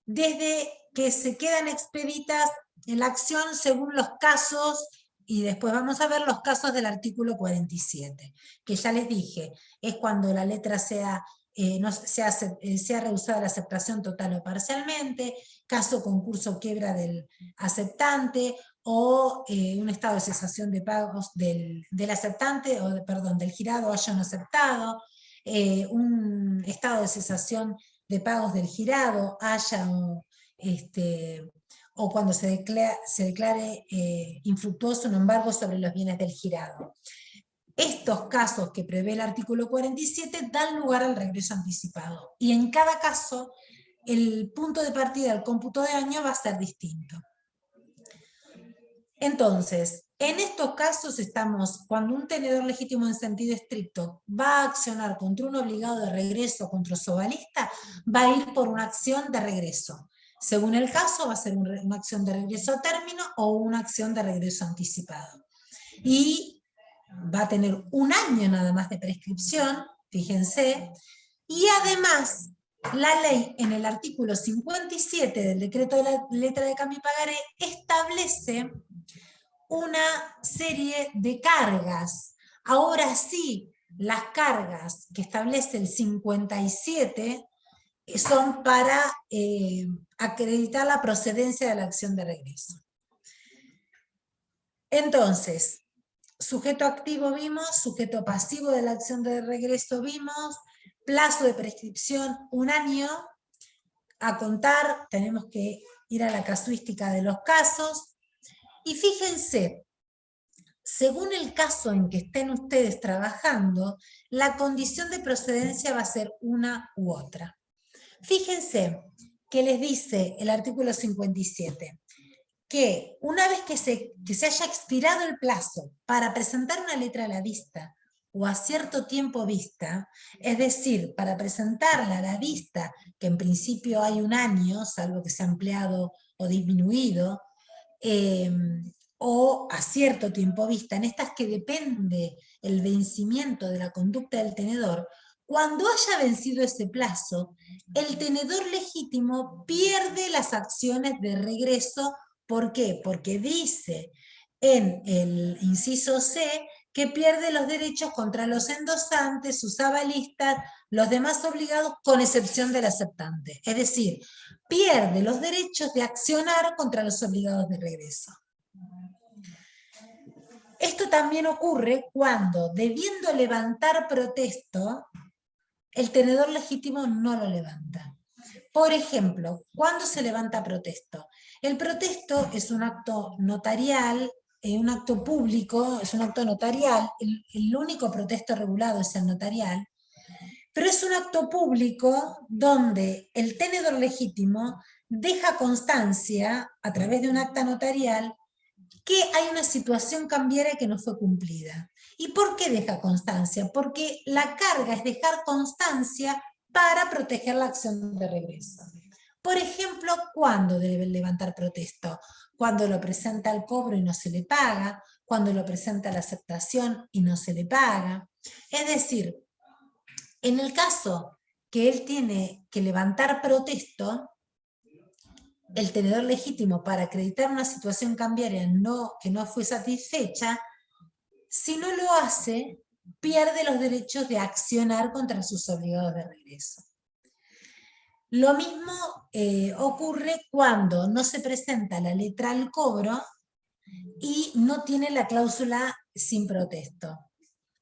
desde que se quedan expeditas en la acción según los casos, y después vamos a ver los casos del artículo 47, que ya les dije, es cuando la letra sea rehusada la aceptación total o parcialmente, caso concurso o quiebra del aceptante, o un estado de cesación de pagos del aceptante, del girado haya no aceptado, un estado de cesación de pagos del girado haya o cuando se declare infructuoso un embargo sobre los bienes del girado. Estos casos que prevé el artículo 47 dan lugar al regreso anticipado, y en cada caso el punto de partida del cómputo de año va a ser distinto. Entonces, en estos casos cuando un tenedor legítimo en sentido estricto va a accionar contra un obligado de regreso, contra su sobalista, va a ir por una acción de regreso. Según el caso, va a ser una acción de regreso a término o una acción de regreso anticipado. Y va a tener un año nada más de prescripción, fíjense, y además la ley en el artículo 57 del decreto de la letra de cambio y pagaré establece una serie de cargas. Ahora sí, las cargas que establece el 57 son para acreditar la procedencia de la acción de regreso. Entonces, sujeto activo vimos, sujeto pasivo de la acción de regreso vimos, plazo de prescripción 1 año, a contar, tenemos que ir a la casuística de los casos, y fíjense, según el caso en que estén ustedes trabajando, la condición de procedencia va a ser una u otra. Fíjense que les dice el artículo 57, que una vez que se haya expirado el plazo para presentar una letra a la vista o a cierto tiempo vista, es decir, para presentarla a la vista, que en principio hay 1 año, salvo que sea ampliado o disminuido, o a cierto tiempo vista, en estas que depende el vencimiento de la conducta del tenedor, cuando haya vencido ese plazo, el tenedor legítimo pierde las acciones de regreso. ¿Por qué? Porque dice en el inciso C que pierde los derechos contra los endosantes, sus avalistas, los demás obligados, con excepción del aceptante. Es decir, pierde los derechos de accionar contra los obligados de regreso. Esto también ocurre cuando, debiendo levantar protesto, el tenedor legítimo no lo levanta. Por ejemplo, ¿cuándo se levanta protesto? El protesto es un acto notarial, un acto público, es un acto notarial, el único protesto regulado es el notarial, pero es un acto público donde el tenedor legítimo deja constancia, a través de un acta notarial, que hay una situación cambiaria que no fue cumplida. ¿Y por qué deja constancia? Porque la carga es dejar constancia para proteger la acción de regreso. Por ejemplo, ¿cuándo debe levantar protesto? Cuando lo presenta al cobro y no se le paga, cuando lo presenta a la aceptación y no se le paga. Es decir, en el caso que él tiene que levantar protesto, el tenedor legítimo, para acreditar una situación cambiaria que no fue satisfecha. Si no lo hace, pierde los derechos de accionar contra sus obligados de regreso. Lo mismo ocurre cuando no se presenta la letra al cobro y no tiene la cláusula sin protesto.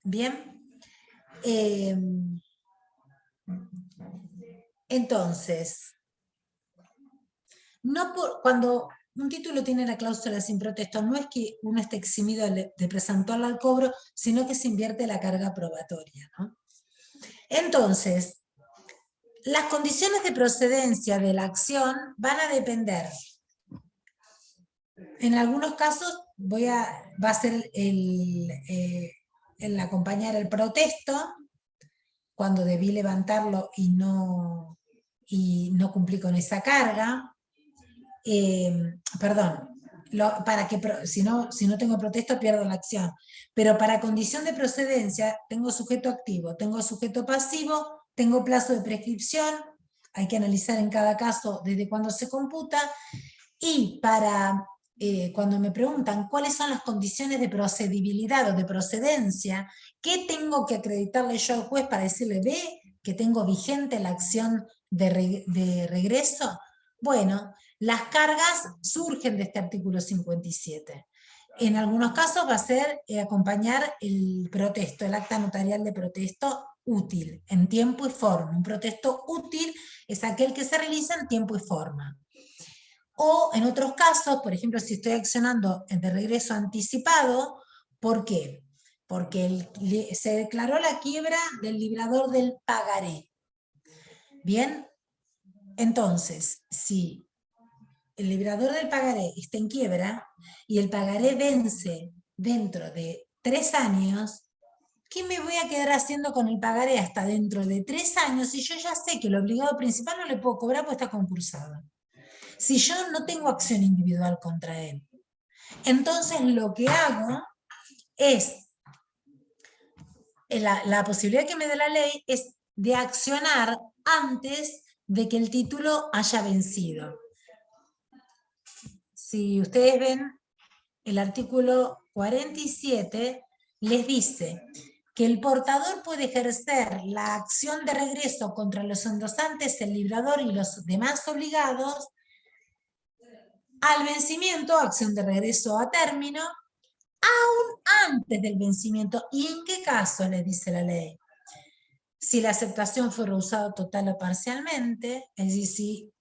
Bien. Entonces, cuando un título tiene la cláusula sin protesto, no es que uno esté eximido de presentarla al cobro, sino que se invierte la carga probatoria, ¿no? Entonces, las condiciones de procedencia de la acción van a depender. En algunos casos va a ser el acompañar el protesto, cuando debí levantarlo y no cumplí con esa carga. Perdón, si no tengo protesto pierdo la acción. Pero para condición de procedencia tengo sujeto activo, tengo sujeto pasivo, tengo plazo de prescripción, hay que analizar en cada caso desde cuándo se computa, y cuando me preguntan cuáles son las condiciones de procedibilidad o de procedencia, ¿qué tengo que acreditarle yo al juez para decirle, ve que tengo vigente la acción de regreso? Bueno, las cargas surgen de este artículo 57. En algunos casos va a ser acompañar el protesto, el acta notarial de protesto útil, en tiempo y forma. Un protesto útil es aquel que se realiza en tiempo y forma. O en otros casos, por ejemplo, si estoy accionando de regreso anticipado, ¿por qué? Porque se declaró la quiebra del librador del pagaré. Bien, entonces, si el librador del pagaré está en quiebra y el pagaré vence dentro de 3 años, ¿qué me voy a quedar haciendo con el pagaré hasta dentro de 3 años si yo ya sé que el obligado principal no le puedo cobrar porque está concursado? Si yo no tengo acción individual contra él. Entonces lo que hago es, la posibilidad que me da la ley es de accionar antes de que el título haya vencido. Si ustedes ven, el artículo 47 les dice que el portador puede ejercer la acción de regreso contra los endosantes, el librador y los demás obligados al vencimiento, acción de regreso a término, aún antes del vencimiento. ¿Y en qué caso le dice la ley? Si la aceptación fue rehusada total o parcialmente, es decir, si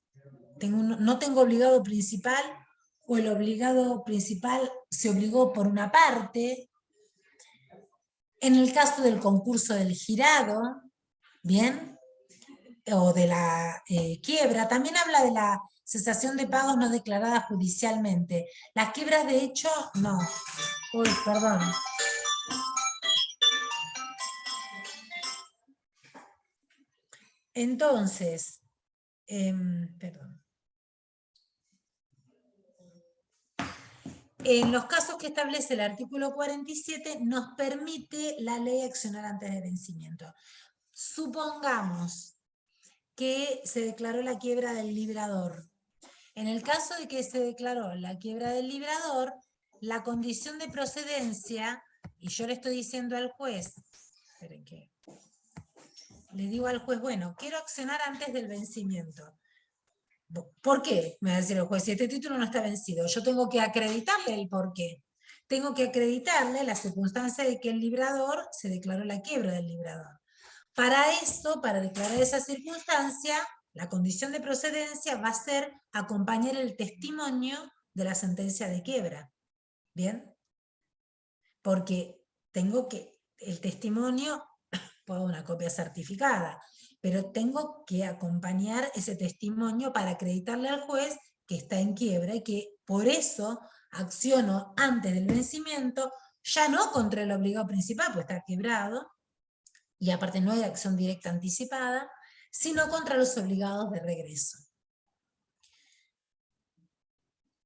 no tengo obligado principal o el obligado principal se obligó por una parte. En el caso del concurso del girado, ¿bien? O de la quiebra, también habla de la cesación de pagos no declarada judicialmente. Las quiebras de hecho, no. Uy, perdón. Entonces, perdón. En los casos que establece el artículo 47, nos permite la ley accionar antes de vencimiento. Supongamos que se declaró la quiebra del librador. En el caso de que se declaró la quiebra del librador, la condición de procedencia, y yo le estoy diciendo al juez, esperen que, le digo al juez, bueno, quiero accionar antes del vencimiento. ¿Por qué? Me va a decir el juez, si este título no está vencido, yo tengo que acreditarle el por qué. Tengo que acreditarle la circunstancia de que el librador se declaró la quiebra del librador. Para eso, para declarar esa circunstancia, la condición de procedencia va a ser acompañar el testimonio de la sentencia de quiebra. ¿Bien? Porque el testimonio, puedo una copia certificada, pero tengo que acompañar ese testimonio para acreditarle al juez que está en quiebra y que por eso acciono antes del vencimiento, ya no contra el obligado principal, pues está quebrado, y aparte no hay acción directa anticipada, sino contra los obligados de regreso.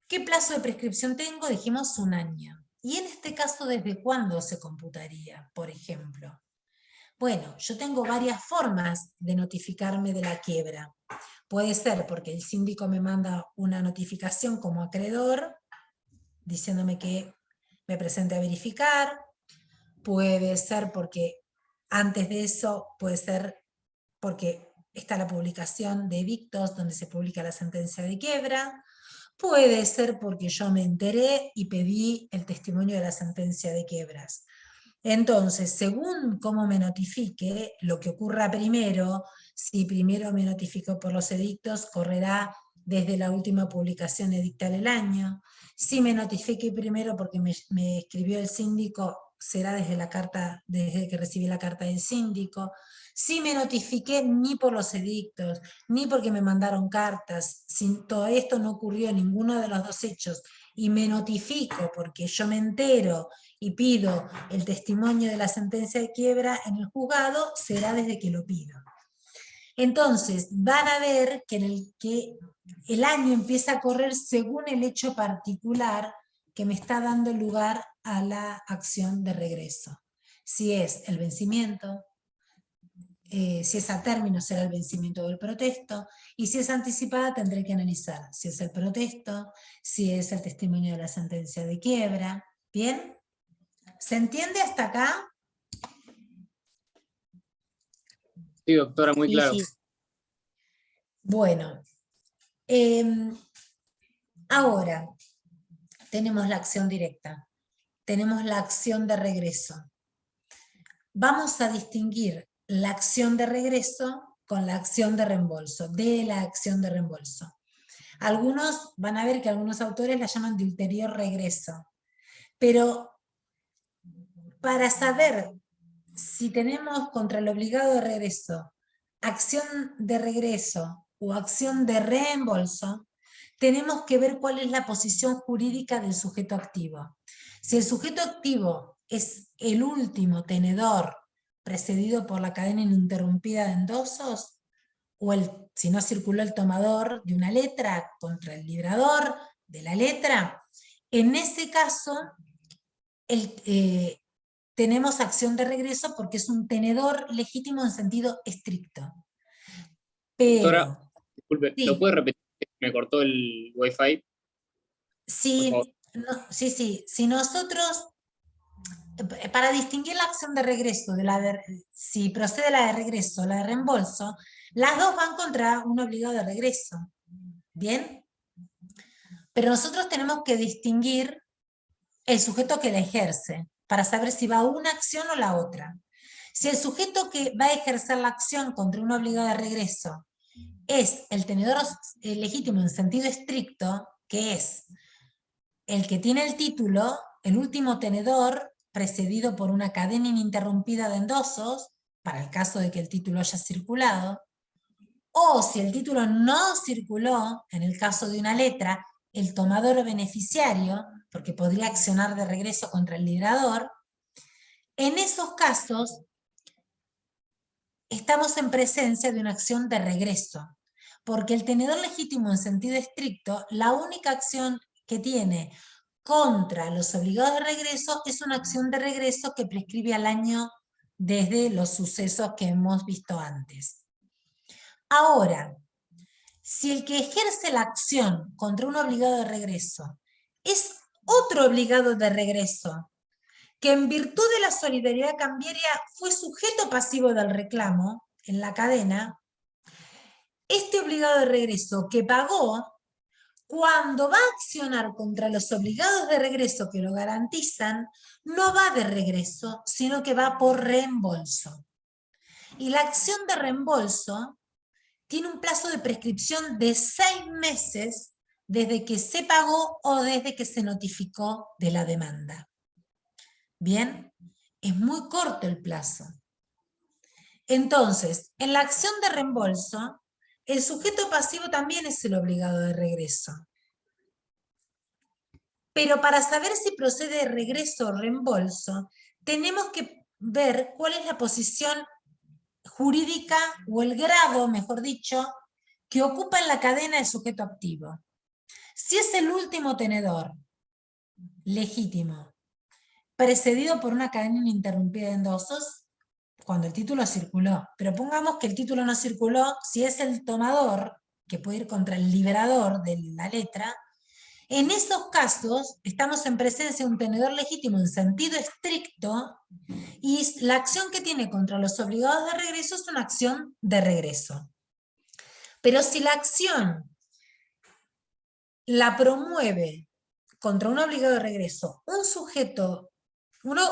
¿Qué plazo de prescripción tengo? Dijimos 1 año. Y en este caso, ¿desde cuándo se computaría, por ejemplo? Bueno, yo tengo varias formas de notificarme de la quiebra. Puede ser porque el síndico me manda una notificación como acreedor, diciéndome que me presente a verificar. Puede ser porque antes de eso, puede ser porque está la publicación de edictos donde se publica la sentencia de quiebra. Puede ser porque yo me enteré y pedí el testimonio de la sentencia de quiebras. Entonces, según cómo me notifique, lo que ocurra primero, si primero me notificó por los edictos, correrá desde la última publicación edictal del año. Si me notifique primero porque me escribió el síndico, será desde que recibí la carta del síndico. Si me notifiqué ni por los edictos, ni porque me mandaron cartas, si todo esto no ocurrió, ninguno de los dos hechos, y me notifico porque yo me entero y pido el testimonio de la sentencia de quiebra en el juzgado, será desde que lo pido. Entonces, van a ver que el año empieza a correr según el hecho particular que me está dando lugar a la acción de regreso. Si es el vencimiento, si es a término será el vencimiento del protesto, y si es anticipada tendré que analizar si es el protesto, si es el testimonio de la sentencia de quiebra. ¿Bien? ¿Se entiende hasta acá? Sí, doctora, muy Sí, claro. sí. Bueno, ahora tenemos la acción directa, tenemos la acción de regreso. Vamos a distinguir la acción de regreso con la acción de reembolso, de la acción de reembolso. Algunos van a ver que algunos autores la llaman de ulterior regreso, pero para saber si tenemos contra el obligado de regreso acción de regreso o acción de reembolso, tenemos que ver cuál es la posición jurídica del sujeto activo. Si el sujeto activo es el último tenedor precedido por la cadena ininterrumpida de endosos, o si no circuló el tomador de una letra contra el librador de la letra, en ese caso tenemos acción de regreso porque es un tenedor legítimo en sentido estricto. Doctora, Pero, disculpe, ¿lo sí, puede repetir? Me cortó el wifi, por favor. sí, si nosotros, para distinguir la acción de regreso, si procede la de regreso o la de reembolso, las dos van contra un obligado de regreso. ¿Bien? Pero nosotros tenemos que distinguir el sujeto que la ejerce, para saber si va una acción o la otra. Si el sujeto que va a ejercer la acción contra un obligado de regreso es el tenedor legítimo en sentido estricto, que es el que tiene el título, el último tenedor, precedido por una cadena ininterrumpida de endosos, para el caso de que el título haya circulado, o si el título no circuló, en el caso de una letra, el tomador o beneficiario, porque podría accionar de regreso contra el librador, en esos casos estamos en presencia de una acción de regreso, porque el tenedor legítimo en sentido estricto, la única acción que tiene contra los obligados de regreso es una acción de regreso que prescribe al año desde los sucesos que hemos visto antes. Ahora, si el que ejerce la acción contra un obligado de regreso es otro obligado de regreso, que en virtud de la solidaridad cambiaria fue sujeto pasivo del reclamo en la cadena, este obligado de regreso que pagó, cuando va a accionar contra los obligados de regreso que lo garantizan, no va de regreso, sino que va por reembolso. Y la acción de reembolso tiene un plazo de prescripción de 6 meses desde que se pagó o desde que se notificó de la demanda. Bien, es muy corto el plazo. Entonces, en la acción de reembolso, el sujeto pasivo también es el obligado de regreso. Pero para saber si procede regreso o reembolso, tenemos que ver cuál es la posición jurídica o el grado, mejor dicho, que ocupa en la cadena el sujeto activo. Si es el último tenedor legítimo, precedido por una cadena ininterrumpida de endosos, cuando el título circuló. Pero pongamos que el título no circuló, si es el tomador, que puede ir contra el liberador de la letra, en esos casos estamos en presencia de un tenedor legítimo en sentido estricto y la acción que tiene contra los obligados de regreso es una acción de regreso. Pero si la acción la promueve contra un obligado de regreso un sujeto,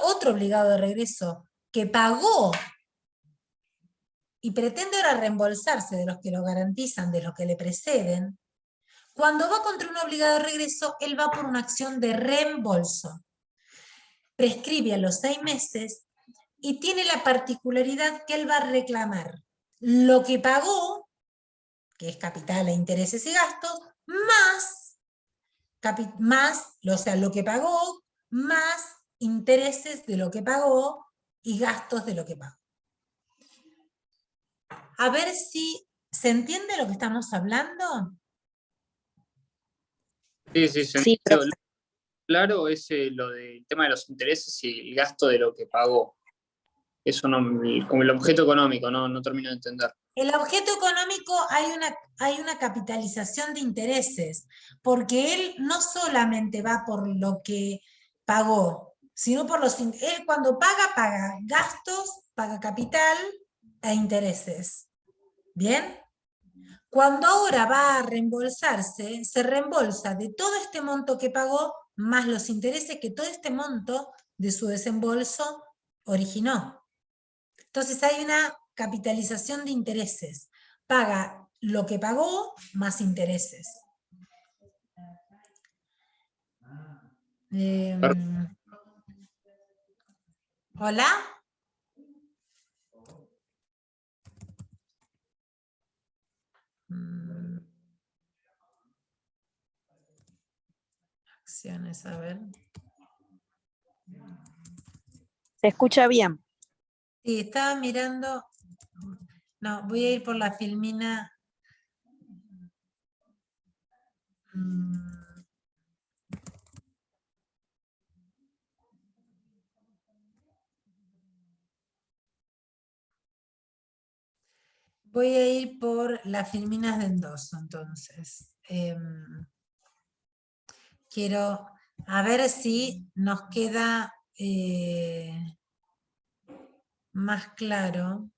otro obligado de regreso que pagó y pretende ahora reembolsarse de los que lo garantizan, de los que le preceden, cuando va contra un obligado de regreso, él va por una acción de reembolso. Prescribe a los 6 meses y tiene la particularidad que él va a reclamar lo que pagó, que es capital e intereses y gastos, o sea, lo que pagó, más intereses de lo que pagó y gastos de lo que pagó. A ver si se entiende lo que estamos hablando. Sí, Sí, claro, es lo del tema de los intereses y el gasto de lo que pagó. Eso no, como el objeto económico, no termino de entender. El objeto económico hay una capitalización de intereses, porque él no solamente va por lo que pagó, sino por él cuando paga gastos, paga capital e intereses. ¿Bien? Cuando ahora va a reembolsarse, se reembolsa de todo este monto que pagó, más los intereses que todo este monto de su desembolso originó. Entonces hay una capitalización de intereses. Paga lo que pagó más intereses. ¿Hola? Acciones, a ver. se escucha bien. Sí, estaba mirando. No, voy a ir por la filmina. Voy a ir por las filminas de endoso, entonces. Quiero a ver si nos queda más claro.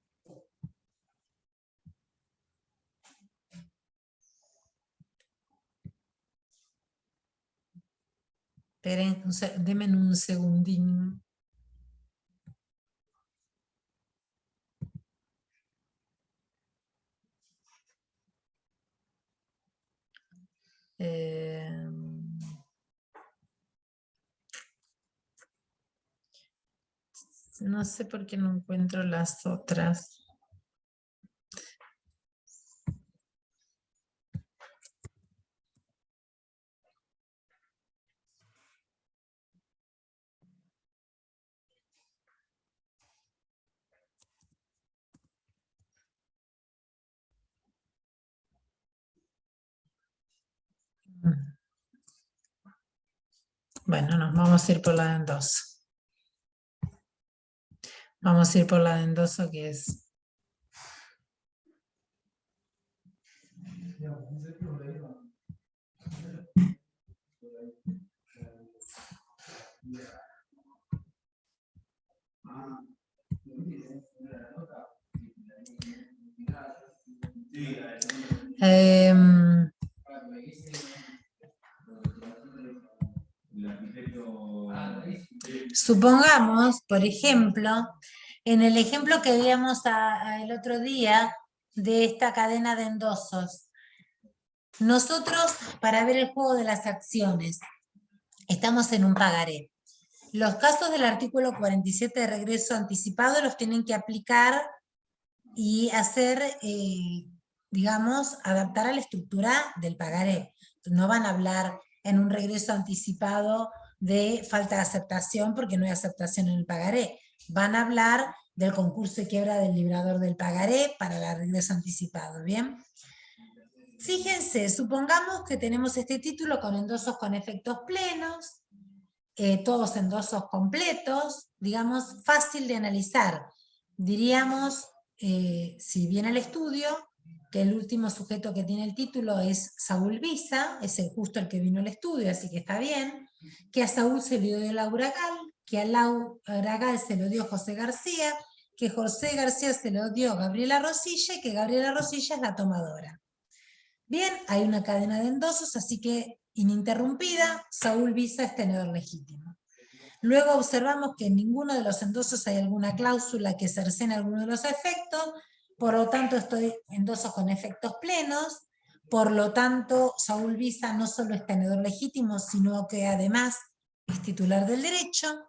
Esperen, denme un segundín. No sé por qué no encuentro las otras. Bueno, nos vamos a ir por la de endoso. Vamos a ir por la de endoso, que es... supongamos, por ejemplo, en el ejemplo que veíamos el otro día de esta cadena de endosos, nosotros, para ver el juego de las acciones, estamos en un pagaré. Los casos del artículo 47 de regreso anticipado los tienen que aplicar y hacer, digamos, adaptar a la estructura del pagaré. No van a hablar en un regreso anticipado de falta de aceptación porque no hay aceptación en el pagaré. Van a hablar del concurso de quiebra del librador del pagaré para el regreso anticipado, ¿bien? Fíjense, supongamos que tenemos este título con endosos con efectos plenos, todos endosos completos, digamos, fácil de analizar. diríamos, si viene el estudio, que el último sujeto que tiene el título es Saúl Visa, es justo el que vino al estudio, así que está bien, que a Saúl se le dio Laura Gal, que a Laura Gal se lo dio José García, que José García se lo dio Gabriela Rosilla, y que Gabriela Rosilla es la tomadora. Bien, hay una cadena de endosos, así que ininterrumpida, Saúl Visa es tenedor legítimo. Luego observamos que en ninguno de los endosos hay alguna cláusula que cercene alguno de los efectos, por lo tanto estoy endosos con efectos plenos, por lo tanto Saúl Visa no solo es tenedor legítimo, sino que además es titular del derecho,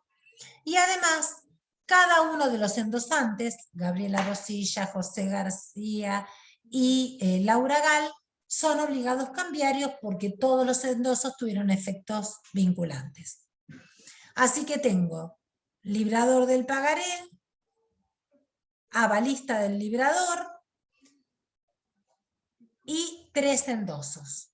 y además cada uno de los endosantes, Gabriela Rosilla, José García y Laura Gal, son obligados cambiarios porque todos los endosos tuvieron efectos vinculantes. Así que tengo librador del pagaré, avalista del librador y 3 endosos.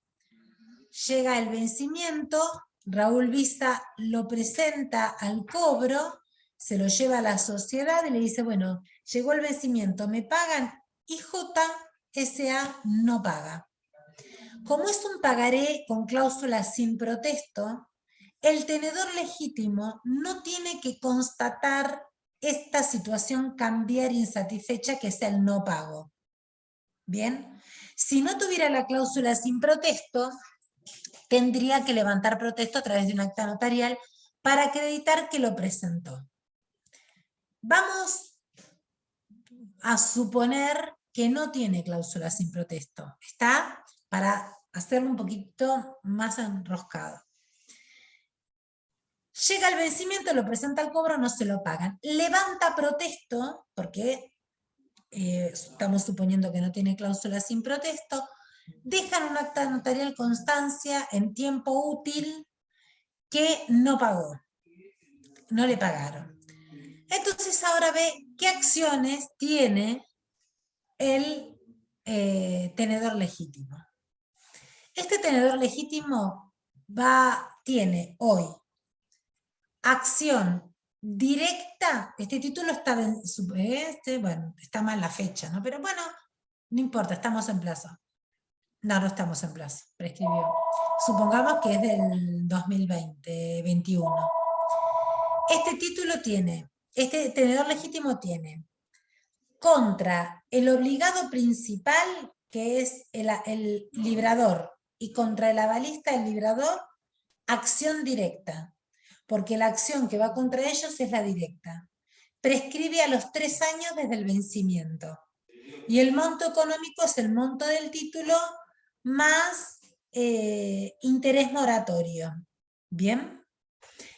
Llega el vencimiento, Raúl Visa lo presenta al cobro, se lo lleva a la sociedad y le dice, bueno, llegó el vencimiento, ¿me pagan? Y JSA no paga. Como es un pagaré con cláusula sin protesto, el tenedor legítimo no tiene que constatar esta situación cambiaria insatisfecha que es el no pago. Bien, si no tuviera la cláusula sin protesto, tendría que levantar protesto a través de un acta notarial para acreditar que lo presentó. Vamos a suponer que no tiene cláusula sin protesto. Está para hacerlo un poquito más enroscado. Llega el vencimiento, lo presenta al cobro, no se lo pagan. Levanta protesto, porque estamos suponiendo que no tiene cláusula sin protesto, dejan un acta notarial constancia en tiempo útil que no pagó, no le pagaron. Entonces ahora ve qué acciones tiene el tenedor legítimo. Este tenedor legítimo tiene hoy acción directa, este título está, bueno, está mal la fecha, ¿no? Pero bueno, no importa, estamos en plazo. No estamos en plazo, prescribió. Supongamos que es del 2020-21. Este título tiene, este tenedor legítimo tiene, contra el obligado principal, que es el librador, y contra el avalista, el librador, acción directa, porque la acción que va contra ellos es la directa. Prescribe a los 3 años desde el vencimiento. Y el monto económico es el monto del título más interés moratorio. ¿Bien?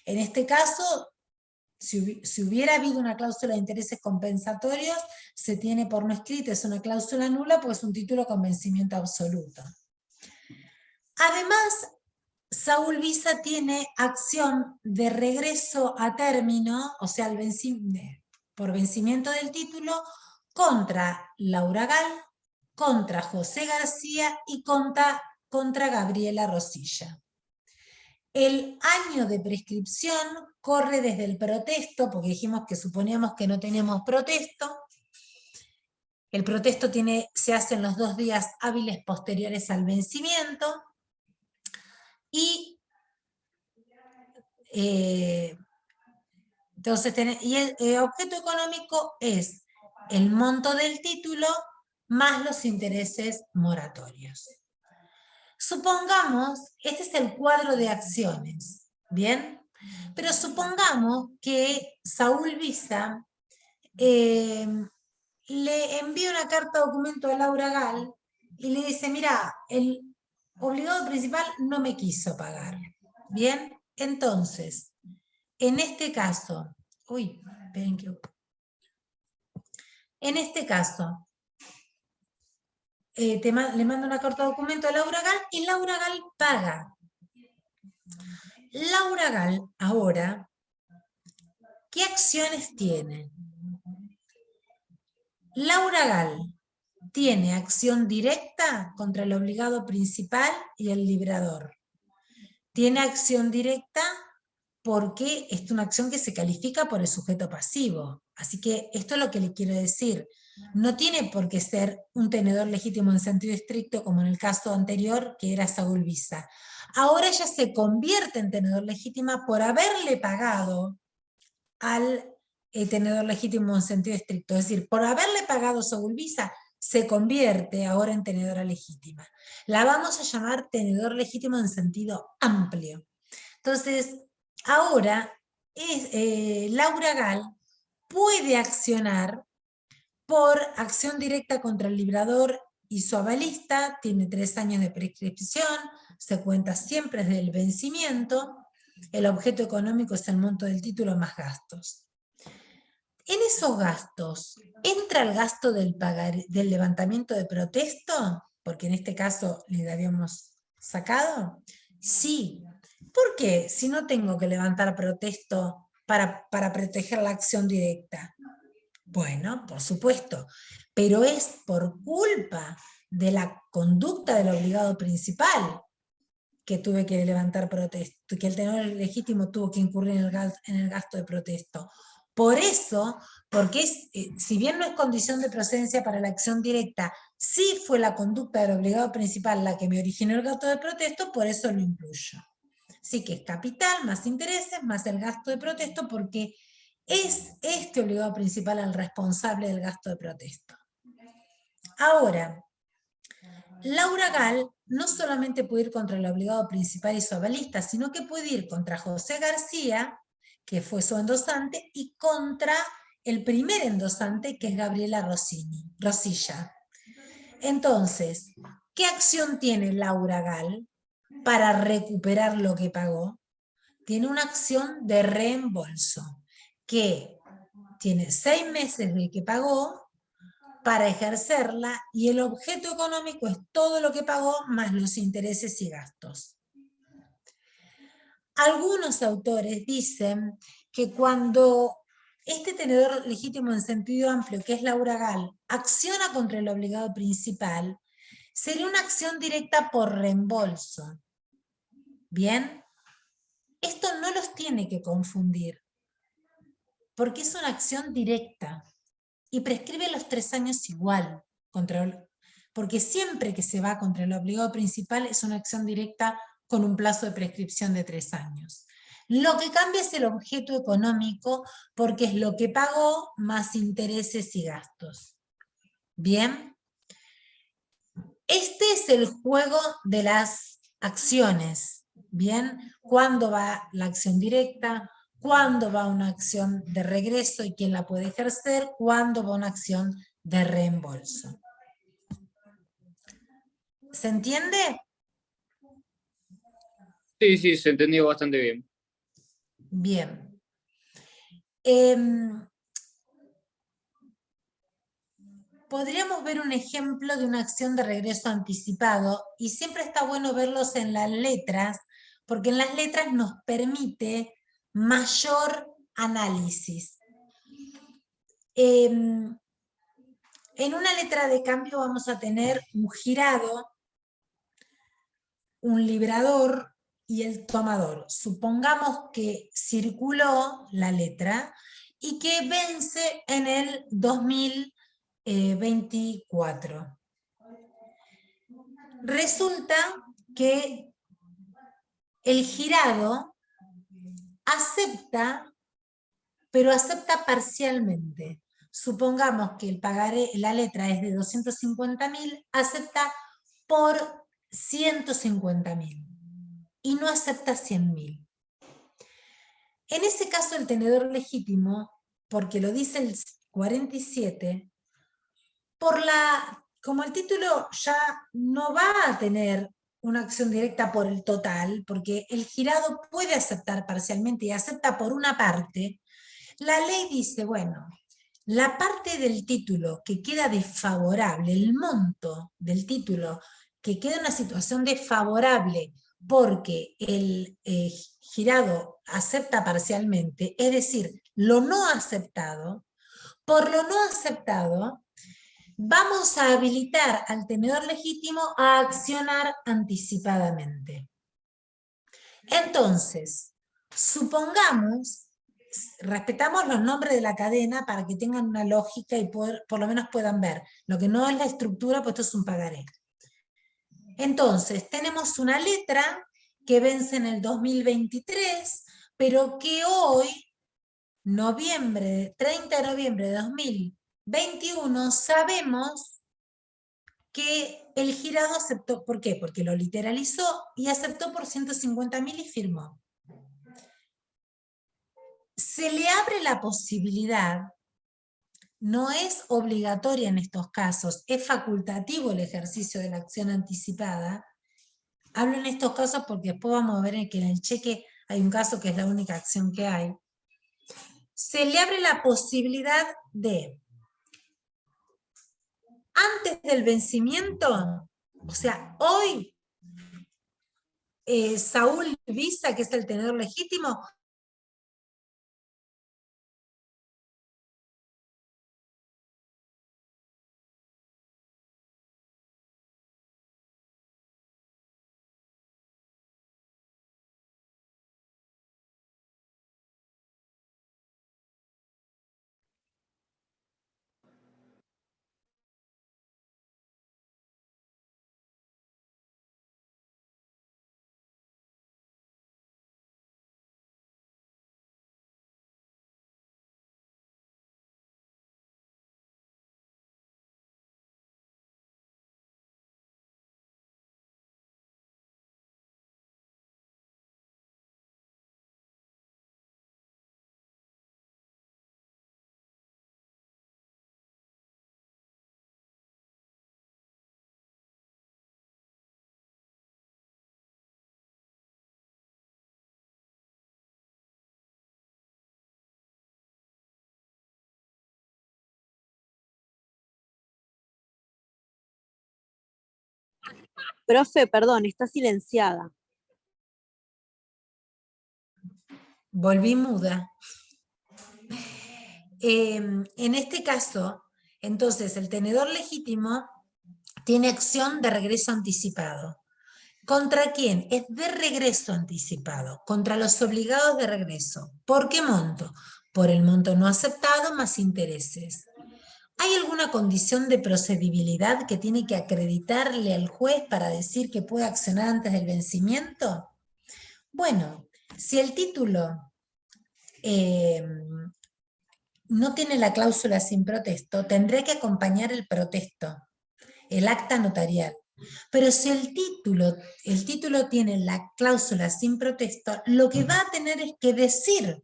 En este caso, si hubiera habido una cláusula de intereses compensatorios, se tiene por no escrito, es una cláusula nula, pues es un título con vencimiento absoluto. Además, Saúl Visa tiene acción de regreso a término, o sea, por vencimiento del título, contra Laura Gal, contra José García y contra Gabriela Rosilla. El año de prescripción corre desde el protesto, porque dijimos que suponíamos que no teníamos protesto. El protesto se hace en los 2 días hábiles posteriores al vencimiento. Y entonces, el objeto económico es el monto del título más los intereses moratorios. Supongamos, este es el cuadro de acciones, ¿bien? Pero supongamos que Saúl Visa le envía una carta documento a Laura Gal y le dice, mira, el obligado principal no me quiso pagar, ¿bien? Entonces, en este caso, en este caso, le mando una carta documento a Laura Gal y Laura Gal paga. Laura Gal ahora, ¿qué acciones tiene? Laura Gal tiene acción directa contra el obligado principal y el librador. Tiene acción directa porque es una acción que se califica por el sujeto pasivo. Así que esto es lo que le quiero decir. No tiene por qué ser un tenedor legítimo en sentido estricto, como en el caso anterior, que era Saúl Visa. Ahora ella se convierte en tenedor legítima por haberle pagado al tenedor legítimo en sentido estricto. Es decir, por haberle pagado Saúl Visa, se convierte ahora en tenedora legítima. La vamos a llamar tenedor legítimo en sentido amplio. Entonces, ahora Laura Gal puede accionar por acción directa contra el librador y su avalista, tiene 3 años de prescripción, se cuenta siempre desde el vencimiento, el objeto económico es el monto del título más gastos. En esos gastos, ¿entra el gasto del levantamiento de protesto? Porque en este caso le habíamos sacado. Sí. ¿Por qué? Si no tengo que levantar protesto para proteger la acción directa. Bueno, por supuesto, pero es por culpa de la conducta del obligado principal que tuve que levantar protesto, que el tenedor legítimo tuvo que incurrir en el gasto de protesto. Por eso, porque si bien no es condición de procedencia para la acción directa, sí fue la conducta del obligado principal la que me originó el gasto de protesto, por eso lo incluyo. Así que es capital, más intereses, más el gasto de protesto, porque es este obligado principal el responsable del gasto de protesto. Ahora, Laura Gal no solamente puede ir contra el obligado principal y su avalista, sino que puede ir contra José García, que fue su endosante, y contra el primer endosante, que es Gabriela Rosilla. Entonces, ¿qué acción tiene Laura Gal para recuperar lo que pagó? Tiene una acción de reembolso, que tiene 6 meses de que pagó para ejercerla, y el objeto económico es todo lo que pagó más los intereses y gastos. Algunos autores dicen que cuando este tenedor legítimo en sentido amplio, que es Laura Gal, acciona contra el obligado principal, sería una acción directa por reembolso. ¿Bien? Esto no los tiene que confundir, porque es una acción directa y prescribe los 3 años igual, porque siempre que se va contra el obligado principal es una acción directa con un plazo de prescripción de 3 años. Lo que cambia es el objeto económico, porque es lo que pagó más intereses y gastos. ¿Bien? Este es el juego de las acciones. ¿Bien? ¿Cuándo va la acción directa? ¿Cuándo va una acción de regreso y quién la puede ejercer? ¿Cuándo va una acción de reembolso? ¿Se entiende? Sí, sí, se entendió bastante bien. Bien. Podríamos ver un ejemplo de una acción de regreso anticipado, y siempre está bueno verlos en las letras, porque en las letras nos permite mayor análisis. En una letra de cambio vamos a tener un girado, un librador y el tomador. Supongamos que circuló la letra y que vence en el 2024. Resulta que el girado acepta, pero acepta parcialmente. Supongamos que el pagaré, la letra es de 250.000, acepta por 150.000 y no acepta 100.000. En ese caso el tenedor legítimo, porque lo dice el 47, como el título ya no va a tener una acción directa por el total, porque el girado puede aceptar parcialmente y acepta por una parte, la ley dice, bueno, la parte del título que queda desfavorable, el monto del título que queda en una situación desfavorable porque el girado acepta parcialmente, es decir, lo no aceptado, por lo no aceptado, vamos a habilitar al tenedor legítimo a accionar anticipadamente. Entonces, Supongamos, respetamos los nombres de la cadena para que tengan una lógica y por lo menos puedan ver. Lo que no es la estructura, pues esto es un pagaré. Entonces, tenemos una letra que vence en el 2023, pero que hoy, 30 de noviembre de 2021, sabemos que el girado aceptó. ¿Por qué? Porque lo literalizó y aceptó por 150.000 y firmó. Se le abre la posibilidad, no es obligatoria en estos casos, es facultativo el ejercicio de la acción anticipada. Hablo en estos casos porque después vamos a ver que en el cheque hay un caso que es la única acción que hay. Se le abre la posibilidad de, antes del vencimiento, o sea, hoy, Saúl Visa, que es el tenedor legítimo, Profe, perdón, está silenciada. volví muda. En este caso, entonces, el tenedor legítimo tiene acción de regreso anticipado. ¿Contra quién? Es de regreso anticipado, contra los obligados de regreso. ¿Por qué monto? Por el monto no aceptado más intereses. ¿Hay alguna condición de procedibilidad que tiene que acreditarle al juez para decir que puede accionar antes del vencimiento? Bueno, si el título no tiene la cláusula sin protesto, tendrá que acompañar el protesto, el acta notarial. Pero si el título tiene la cláusula sin protesto, lo que va a tener es que decir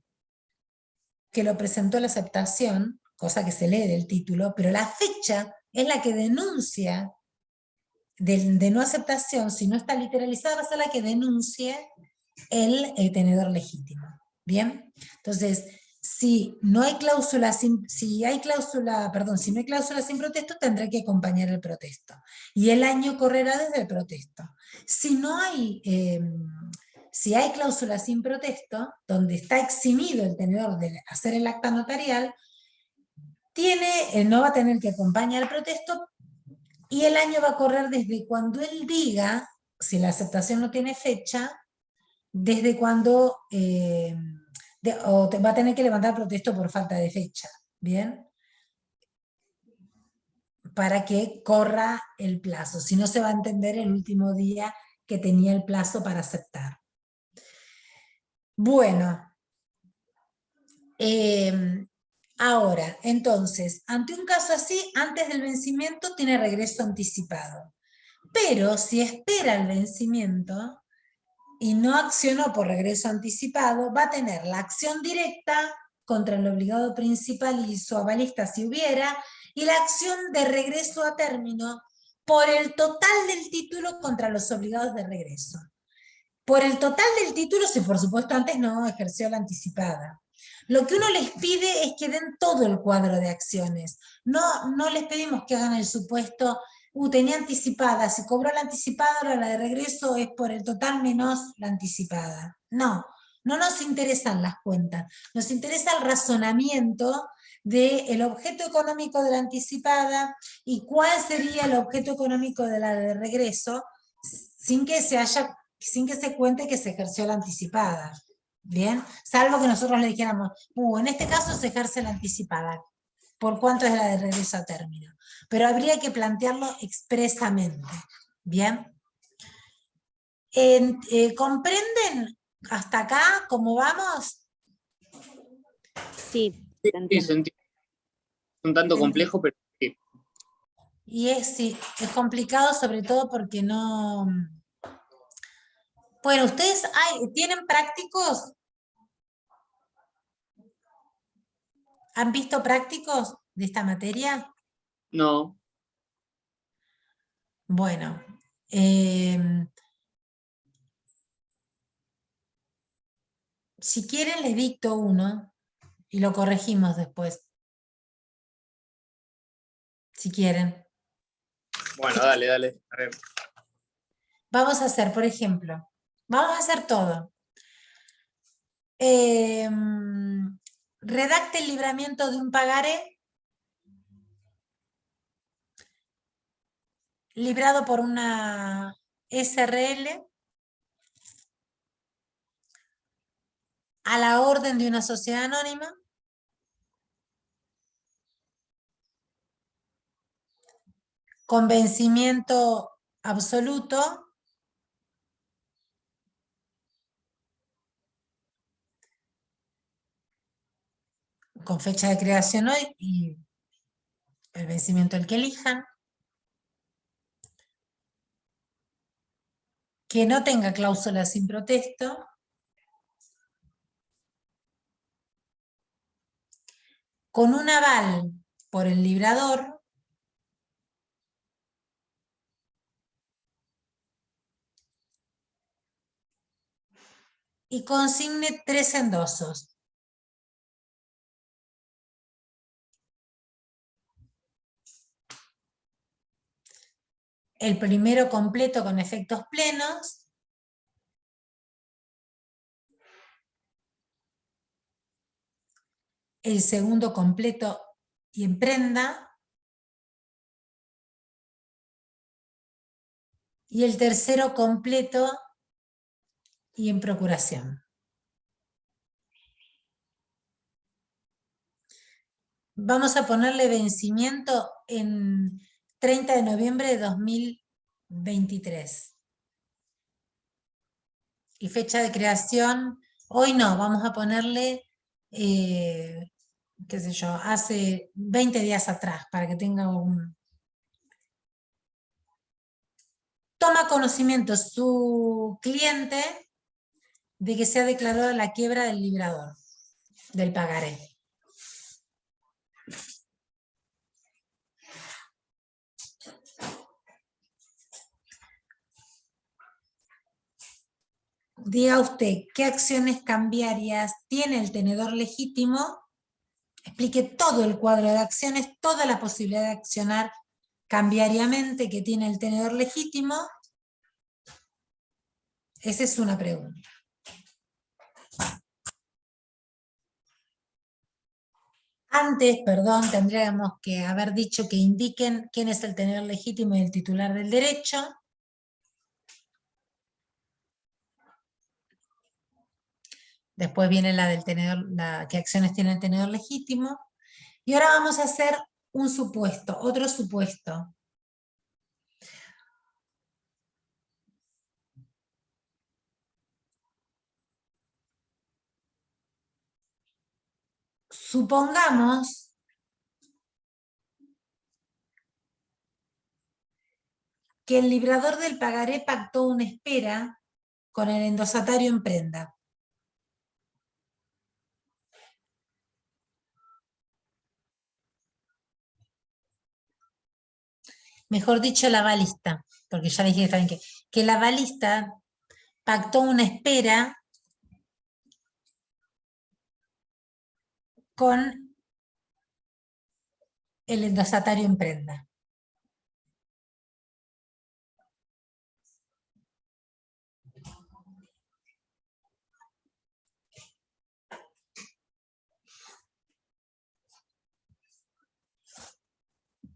que lo presentó la aceptación, cosa que se lee del título, pero la fecha es la que denuncia de no aceptación. Si no está literalizada, va a ser la que denuncie el tenedor legítimo. ¿Bien? Entonces, si no hay cláusula sin protesto, tendrá que acompañar el protesto. Y el año correrá desde el protesto. Si hay cláusula sin protesto, donde está eximido el tenedor de hacer el acta notarial, no va a tener que acompañar el protesto, y el año va a correr desde cuando él diga, si la aceptación no tiene fecha, desde cuando va a tener que levantar protesto por falta de fecha, ¿bien? Para que corra el plazo, si no se va a entender el último día que tenía el plazo para aceptar. Bueno, ahora, entonces, ante un caso así, antes del vencimiento tiene regreso anticipado. Pero si espera el vencimiento y no accionó por regreso anticipado, va a tener la acción directa contra el obligado principal y su avalista si hubiera, y la acción de regreso a término por el total del título contra los obligados de regreso. Por el total del título, si por supuesto antes no ejerció la anticipada. Lo que uno les pide es que den todo el cuadro de acciones. No les pedimos que hagan el supuesto, tenía anticipada, si cobró la anticipada, ahora la de regreso es por el total menos la anticipada. No nos interesan las cuentas, nos interesa el razonamiento del objeto económico de la anticipada y cuál sería el objeto económico de la de regreso, sin que se cuente que se ejerció la anticipada. Bien, salvo que nosotros le dijéramos, en este caso se ejerce la anticipada, ¿por cuánto es la de regreso a término? Pero habría que plantearlo expresamente, ¿bien? ¿Comprenden hasta acá cómo vamos? Sí, Sí, entiendo. se entiende. Un tanto complejo, pero sí. Y sí, es complicado sobre todo porque no... Bueno, ¿ustedes tienen prácticos? ¿Han visto prácticos de esta materia? No, Bueno, si quieren les dicto uno y lo corregimos después. Si quieren. bueno, dale. A ver. Vamos a hacer, por ejemplo, vamos a hacer todo. Redacte el libramiento de un pagaré librado por una SRL a la orden de una sociedad anónima con vencimiento absoluto con fecha de creación hoy y el vencimiento el que elijan, que no tenga cláusula sin protesto, con un aval por el librador, y consigne 3 endosos. El primero completo con efectos plenos, el segundo completo y en prenda, y el tercero completo y en procuración. Vamos a ponerle vencimiento en 30 de noviembre de 2023. Y fecha de creación, hoy no, vamos a ponerle, qué sé yo, hace 20 días atrás, para que tenga un... Toma conocimiento su cliente de que se ha declarado la quiebra del librador, del pagaré. Diga usted qué acciones cambiarias tiene el tenedor legítimo, explique todo el cuadro de acciones, toda la posibilidad de accionar cambiariamente que tiene el tenedor legítimo. Esa es una pregunta. Antes, perdón, tendríamos que haber dicho que indiquen quién es el tenedor legítimo y el titular del derecho. Después viene la del tenedor, qué acciones tiene el tenedor legítimo. Y ahora vamos a hacer un supuesto, otro supuesto. Supongamos que el librador del pagaré pactó una espera con el endosatario en prenda. Mejor dicho, la avalista, porque ya dije que la avalista pactó una espera con el endosatario en prenda.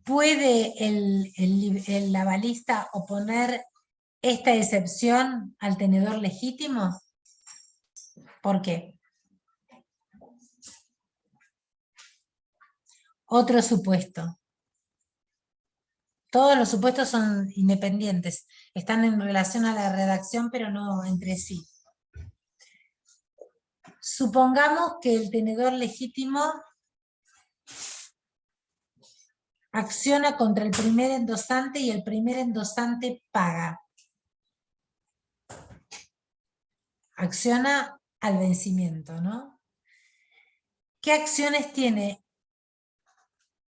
¿Puede el avalista oponer esta excepción al tenedor legítimo? ¿Por qué? Otro supuesto. Todos los supuestos son independientes, están en relación a la redacción, pero no entre sí. Supongamos que el tenedor legítimo acciona contra el primer endosante y el primer endosante paga. Acciona al vencimiento, ¿no? ¿Qué acciones tiene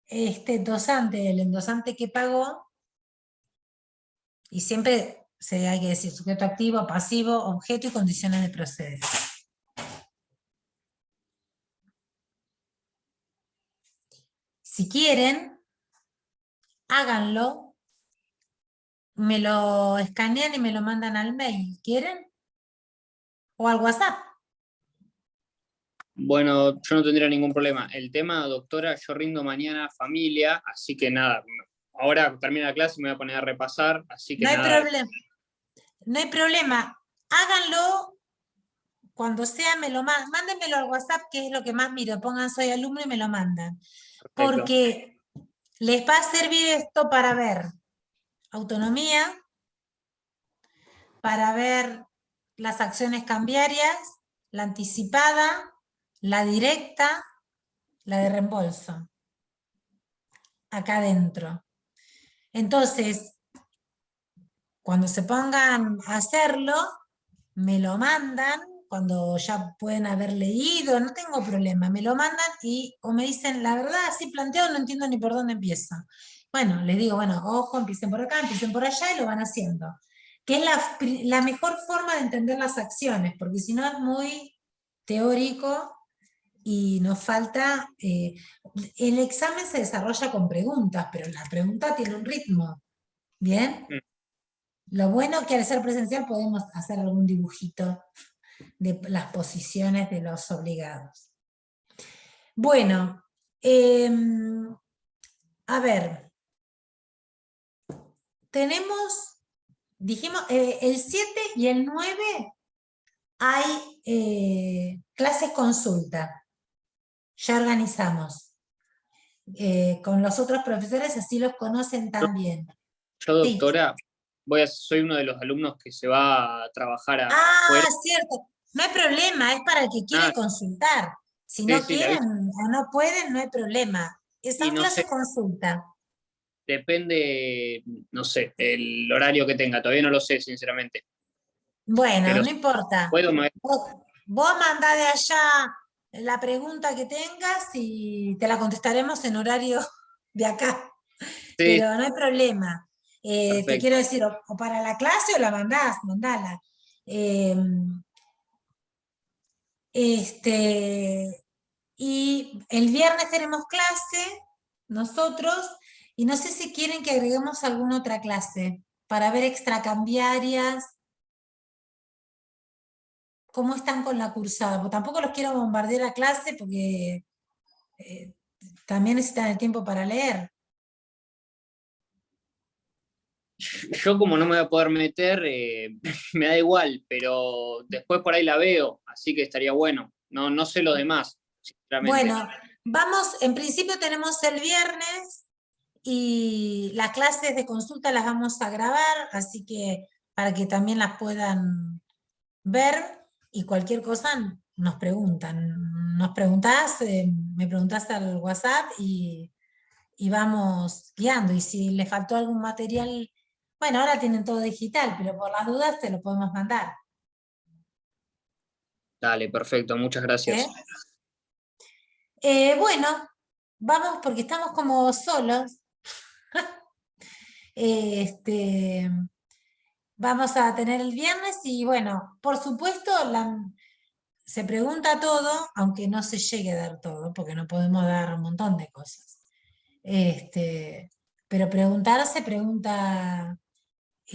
este endosante, el endosante que pagó? Y siempre hay que decir sujeto activo, pasivo, objeto y condiciones de proceder. Si quieren, háganlo, me lo escanean y me lo mandan al mail, ¿quieren? O al WhatsApp. Bueno, yo no tendría ningún problema. El tema, doctora, yo rindo mañana familia, así que nada, ahora termina la clase y me voy a poner a repasar, así que No hay nada. problema. No hay problema. Háganlo cuando sea, mándenmelo al WhatsApp, que es lo que más miro. Pongan soy alumno y me lo mandan. Perfecto. Porque les va a servir esto para ver autonomía, para ver las acciones cambiarias, la anticipada, la directa, la de reembolso. Acá adentro. Entonces, cuando se pongan a hacerlo, me lo mandan, cuando ya pueden haber leído, no tengo problema, me lo mandan o me dicen, la verdad, así planteado, no entiendo ni por dónde empiezo. Bueno, les digo, bueno, ojo, empiecen por acá, empiecen por allá y lo van haciendo. Que es la mejor forma de entender las acciones, porque si no es muy teórico y nos falta... el examen se desarrolla con preguntas, pero la pregunta tiene un ritmo, ¿bien? Lo bueno es que al ser presencial podemos hacer algún dibujito de las posiciones de los obligados. Bueno, a ver, dijimos, el 7 y el 9 hay clases consulta, ya organizamos. Con los otros profesores, así los conocen también. Yo, doctora, soy uno de los alumnos que se va a trabajar afuera. Cierto. No hay problema, es para el que quiere consultar. Si no quieren o no pueden, no hay problema. Son clases consulta. Depende, no sé, el horario que tenga. Todavía no lo sé, sinceramente. Bueno, pero no importa. Vos mandá de allá la pregunta que tengas y te la contestaremos en horario de acá. Sí. Pero no hay problema. Te quiero decir, o para la clase o la mandala. Y el viernes tenemos clase, nosotros, y no sé si quieren que agreguemos alguna otra clase para ver extracambiarias. ¿Cómo están con la cursada? Porque tampoco los quiero bombardear a clase porque también necesitan el tiempo para leer. Yo como no me voy a poder meter, me da igual, pero después por ahí la veo, así que estaría bueno. No sé lo demás, sinceramente. Bueno, en principio tenemos el viernes y las clases de consulta las vamos a grabar, así que para que también las puedan ver y cualquier cosa nos preguntan. Nos preguntás, me preguntás al WhatsApp y vamos guiando. Y si les faltó algún material, bueno, ahora tienen todo digital, pero por las dudas te lo podemos mandar. Dale, perfecto, muchas gracias. Bueno, vamos porque estamos como solos. Vamos a tener el viernes y bueno, por supuesto se pregunta todo, aunque no se llegue a dar todo, porque no podemos dar un montón de cosas. Pero se pregunta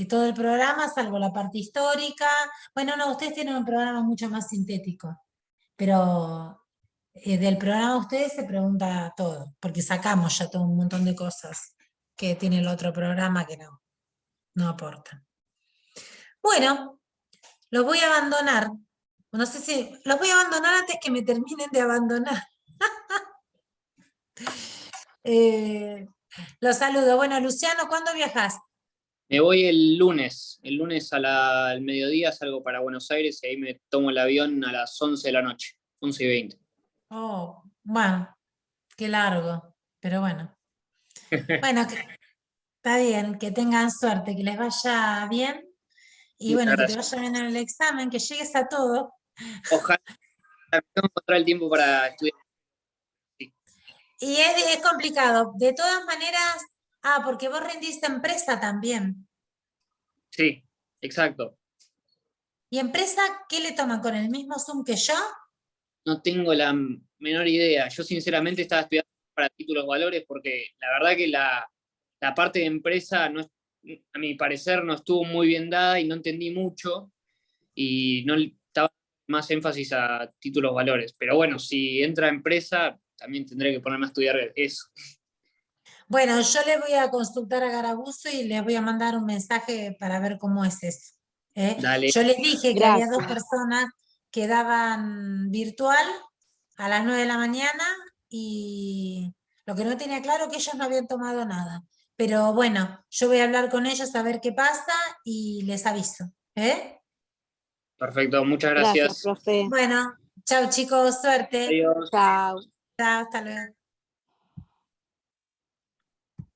todo el programa, salvo la parte histórica. Bueno, no, ustedes tienen un programa mucho más sintético, pero del programa ustedes se pregunta todo, porque sacamos ya todo un montón de cosas que tiene el otro programa que no aportan. Bueno, los voy a abandonar. No sé si los voy a abandonar antes que me terminen de abandonar. Los saludo. Bueno, Luciano, ¿cuándo viajas? Me voy el lunes al mediodía salgo para Buenos Aires y ahí me tomo el avión a las 11 de la noche, 11:20. Oh, bueno, qué largo, pero bueno. Bueno, está bien, que tengan suerte, que les vaya bien y Muchas bueno, que te gracias. vaya bien en el examen, que llegues a todo. Ojalá encontrar el tiempo para estudiar. Sí, Y es complicado. De todas maneras, porque vos rendiste empresa también. sí, exacto. ¿Y empresa qué le toman? ¿Con el mismo Zoom que yo? No tengo la menor idea. Yo sinceramente estaba estudiando para títulos valores porque la verdad que la parte de empresa, no, a mi parecer, no estuvo muy bien dada y no entendí mucho y no estaba más énfasis a títulos valores. Pero bueno, si entra empresa, también tendré que ponerme a estudiar eso. Bueno, yo le voy a consultar a Garabuzo y les voy a mandar un mensaje para ver cómo es eso. ¿Eh? Dale, Yo les dije que había dos Gracias. personas que daban virtual a las 9 de la mañana y lo que no tenía claro que ellos no habían tomado nada. Pero bueno, yo voy a hablar con ellos a ver qué pasa y les aviso. ¿Eh? perfecto, muchas Gracias, gracias. profe. Bueno, chao chicos, suerte. Adiós. Chao. Chao, hasta luego.